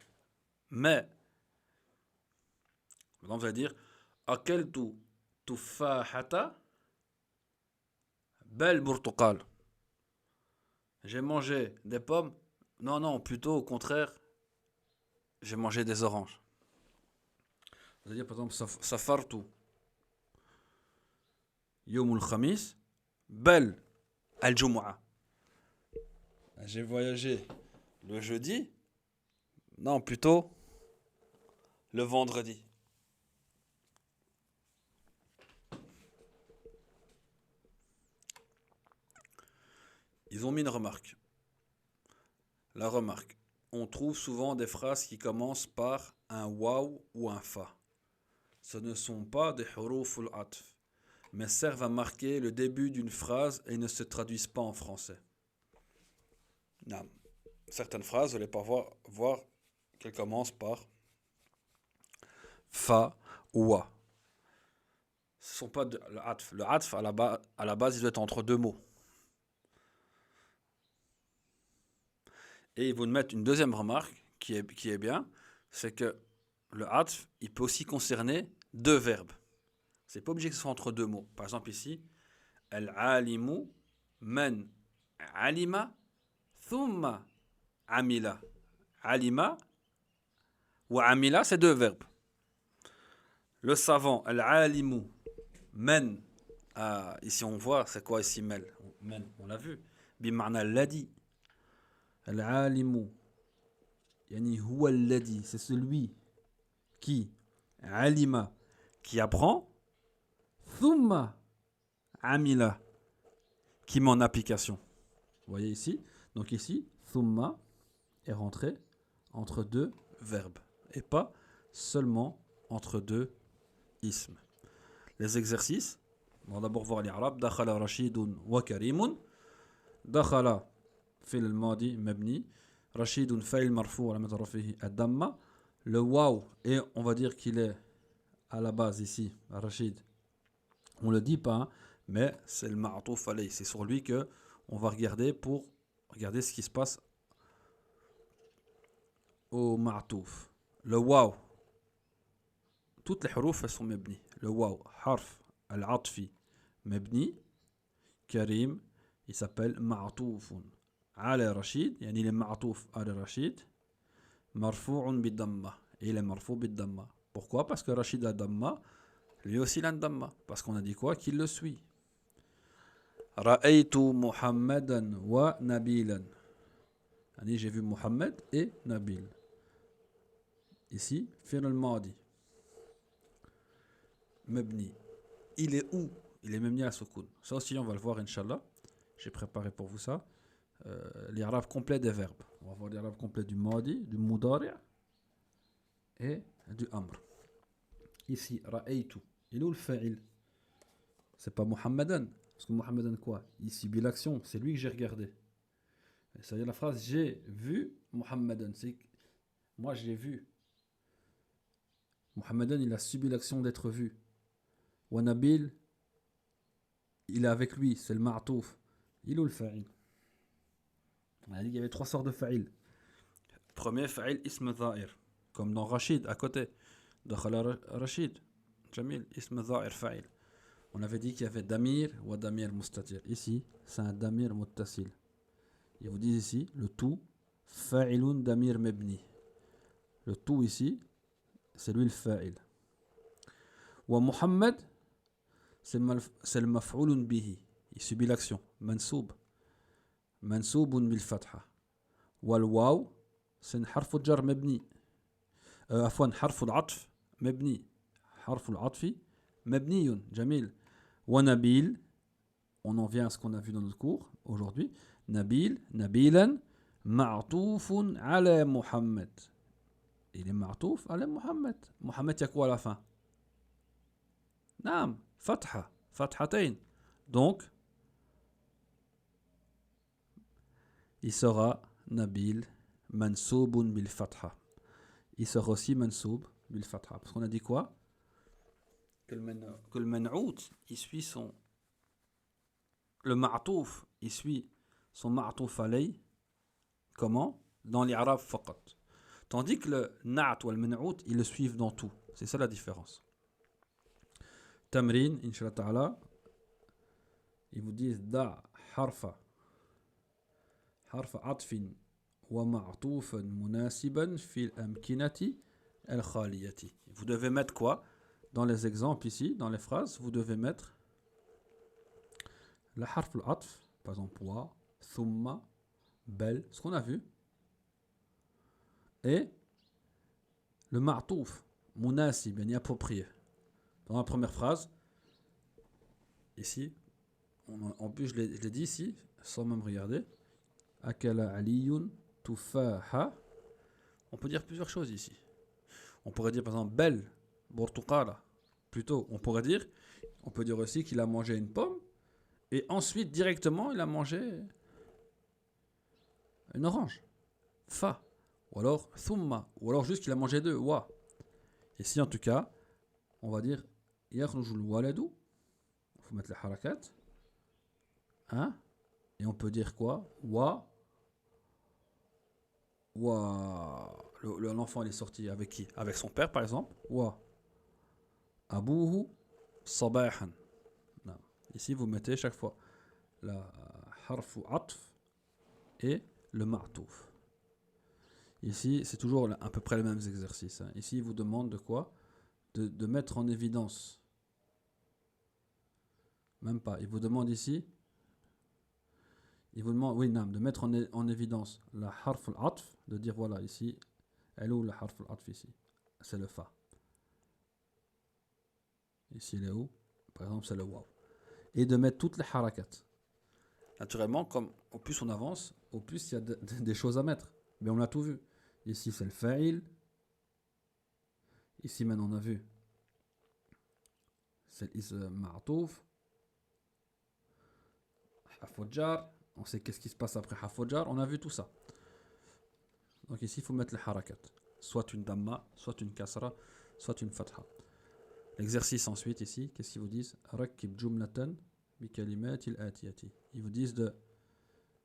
Mais, maintenant vous allez dire, akeltu tufahata bel burtukal. J'ai mangé des pommes. Non, non, plutôt au contraire, j'ai mangé des oranges. Vous allez dire par exemple, safartu yomul khamis bel al-jumu'ah. J'ai voyagé le jeudi. Non, plutôt le vendredi. Ils ont mis une remarque. La remarque. On trouve souvent des phrases qui commencent par un waw ou un fa. Ce ne sont pas des huruf al-atf, mais servent à marquer le début d'une phrase et ne se traduisent pas en français. Non. Certaines phrases, vous allez pas voir qu'elles commencent par fa ou wa. Ce ne sont pas le atf. Le atf, à la base, il doit être entre deux mots. Et ils vont mettre une deuxième remarque qui est bien, c'est que le atf, il peut aussi concerner deux verbes. C'est pas obligé que ce soit entre deux mots. Par exemple ici, al-alimu man alima thumma amila. Alima ou amila, c'est deux verbes. Le savant, al-alimu man, ici on voit, c'est quoi ici men? On l'a vu. Bima'na l'adi. Al-alimu, yani huwa alladhi, c'est celui qui alima, qui apprend, thumma amila, qui met en application. Vous voyez ici? Donc ici, thumma est rentré entre deux verbes et pas seulement entre deux ismes. Les exercices, on va d'abord voir les arabes. Dakhala rashidun wa karimun. Dakhala fil al-madi mabni. Rashidun fa'il marfou alamat rafihi ad-damma. Le waw, et on va dire qu'il est à la base ici, Rachid. On ne le dit pas, hein, mais c'est le ma'atouf alayh. C'est sur lui que on va regarder pour regarder ce qui se passe au ma'atouf. Le waw, toutes les huruf elles sont mabni. Le waw, harf al-atfi mabni. Karim, il s'appelle ma'atoufun ala Rachid. Yani il est ma'atouf ala Rachid. Marfou'un bid-damma. Et il est marfou bid-damma. Pourquoi? Parce que Rachid a damma. Lui aussi il a damma. Parce qu'on a dit quoi? Qu'il le suit. Ra'aytu Muhammadan wa Nabilan. Yani j'ai vu Muhammad et Nabil. Ici, fi'l al-madi. Mabni. Il est où? Il est mabni à soukoun. Ça aussi, on va le voir, Inch'Allah. J'ai préparé pour vous ça. Les arabes complets des verbes. On va voir les arabes complets du madi, du mudari' et du amr. Ici, ra'aytu. Il est où le fa'il? C'est pas Muhammadan. Parce que Muhammadan quoi? Il subit l'action. C'est lui que j'ai regardé. C'est-à-dire la phrase j'ai vu Muhammadan. C'est moi j'ai vu. Muhammadan il a subi l'action d'être vu. Wa Nabil il est avec lui. C'est le ma'touf. Il est où le fa'il? On a dit qu'il y avait trois sortes de fa'il. Premier fa'il ism dha'ir. Comme dans Rachid à côté. Dakhala Rachid. Jamil ism dha'ir fa'il. On avait dit qu'il y avait damir ou damir mustatir. Ici, c'est un damir muttasil. Ils vous disent ici, le tout, fa'ilun damir mebni. Le tout ici, c'est lui le fa'il. Wa Muhammad, c'est le maf'ulun bihi. Il subit l'action. Mansoub. Mansoubun bil fatha. Wal waw, c'est un harf jar mebni. Afwan, harf al-atf mebni. Harf al-atfi mebniyun. Jamil. Wa Nabil, on en vient à ce qu'on a vu dans notre cours aujourd'hui. Nabil, Nabilan, ma'toufun ala Muhammad. Il est ma'touf ala Muhammad. Muhammad, il y a quoi à la fin? Naam, fatha, fathatayn. Donc, il sera Nabil, mansoubun bil fatha. Il sera aussi mansoub bil fatha. Parce qu'on a dit quoi? Que le man'out, il suit son... Le ma'touf, il suit son ma'touf alay. Comment? Dans les arabes faqat. Tandis que le na'at ou le man'out, ils le suivent dans tout. C'est ça la différence. Tamrin, inshallah ta'ala, ils vous disent da harfa atfin wa ma'toufan munasiban fil amkinati al khaliyati. Vous devez mettre quoi? Dans les exemples ici, dans les phrases, vous devez mettre la harf al-atf, par exemple wa, thumma, bel, ce qu'on a vu, et le ma'touf, munasib, yani approprié. Dans la première phrase, ici, en plus je l'ai dit ici, sans même regarder, akala aliyun tufaha. On peut dire plusieurs choses ici. On pourrait dire par exemple bel, bortuqala. Plutôt, on peut dire aussi qu'il a mangé une pomme, et ensuite directement il a mangé une orange. Fa. Ou alors thumma. Ou alors juste qu'il a mangé deux. Wa. Ici en tout cas, on va dire yakhrujul waladu. Il faut mettre les harakat. Hein? Et on peut dire quoi? Wa. L'enfant il est sorti avec qui? Avec son père par exemple. Wa. Abuhu sabahan. Ici vous mettez chaque fois la harfu atf et le ma'touf. Ici c'est toujours à peu près les mêmes exercices. Hein. Ici il vous demande de quoi? De mettre en évidence. Même pas. Il vous demande ici. Il vous demande, oui, de mettre en évidence la harf al-atf, de dire voilà ici, elle est où la harf al-atf ici? C'est le fa. Ici il est où? Par exemple c'est le waw. Et de mettre toutes les harakat. Naturellement, comme au plus on avance, au plus il y a des choses à mettre. Mais on a tout vu. Ici c'est le fa'il. Ici maintenant on a vu. C'est l'ism ma'touf. Hafodjar. On sait qu'est-ce qui se passe après Hafodjar. On a vu tout ça. Donc ici, il faut mettre les harakat. Soit une damma, soit une kasra, soit une fatha. L'exercice ensuite ici, qu'est-ce qu'ils vous disent? Rakib jumlatan bi kalimatil atiyati. Ils vous disent de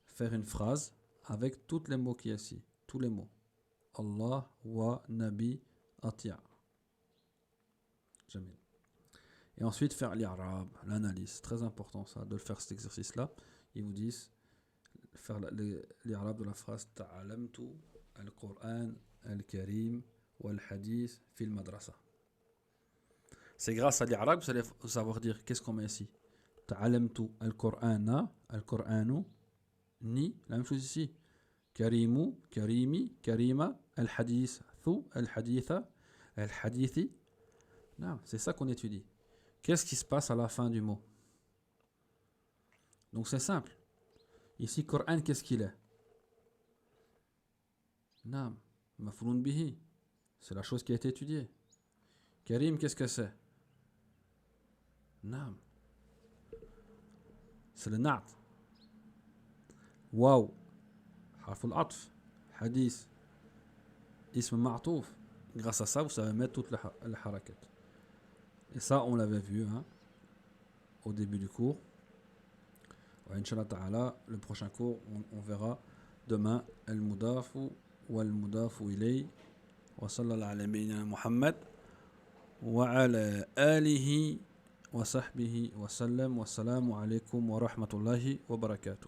faire une phrase avec tous les mots qui sont ici. Tous les mots. Allah wa nabi atiya. Jamil. Et ensuite faire l'irab, l'analyse. Très important ça, de faire cet exercice-là. Ils vous disent faire l'irab de la phrase Ta'alamtu al-Qur'an al-Karim wal-Hadith fil madrasa. C'est grâce à l'irab que vous allez savoir dire qu'est-ce qu'on met ici. Ta'alamtu al-Qur'ana, al-Qur'anu, ni, la même chose ici. Karimu, Karimi, Karima, al-Hadith, thu, al-Haditha, al-Hadithi. Non, c'est ça qu'on étudie. Qu'est-ce qui se passe à la fin du mot? Donc c'est simple. Ici, Coran, qu'est-ce qu'il est? Nam, mafroun bihi. C'est la chose qui a été étudiée. Karim, qu'est-ce que c'est? Nam. C'est le na'at. Waouh. Harf al-atf. Hadith. Ism ma'touf. Grâce à ça, vous savez mettre toutes les harakat. Et ça, on l'avait vu au début du cours. Inch'Allah ta'ala, le prochain cours, on verra demain al-mudafu wal-mudafu ilay. Wa sallallahu ala nabiyyina Muhammad wa ala alihi wa sahbihi wa sallam. Wassalamu alaykum wa rahmatullahi wa barakatuh.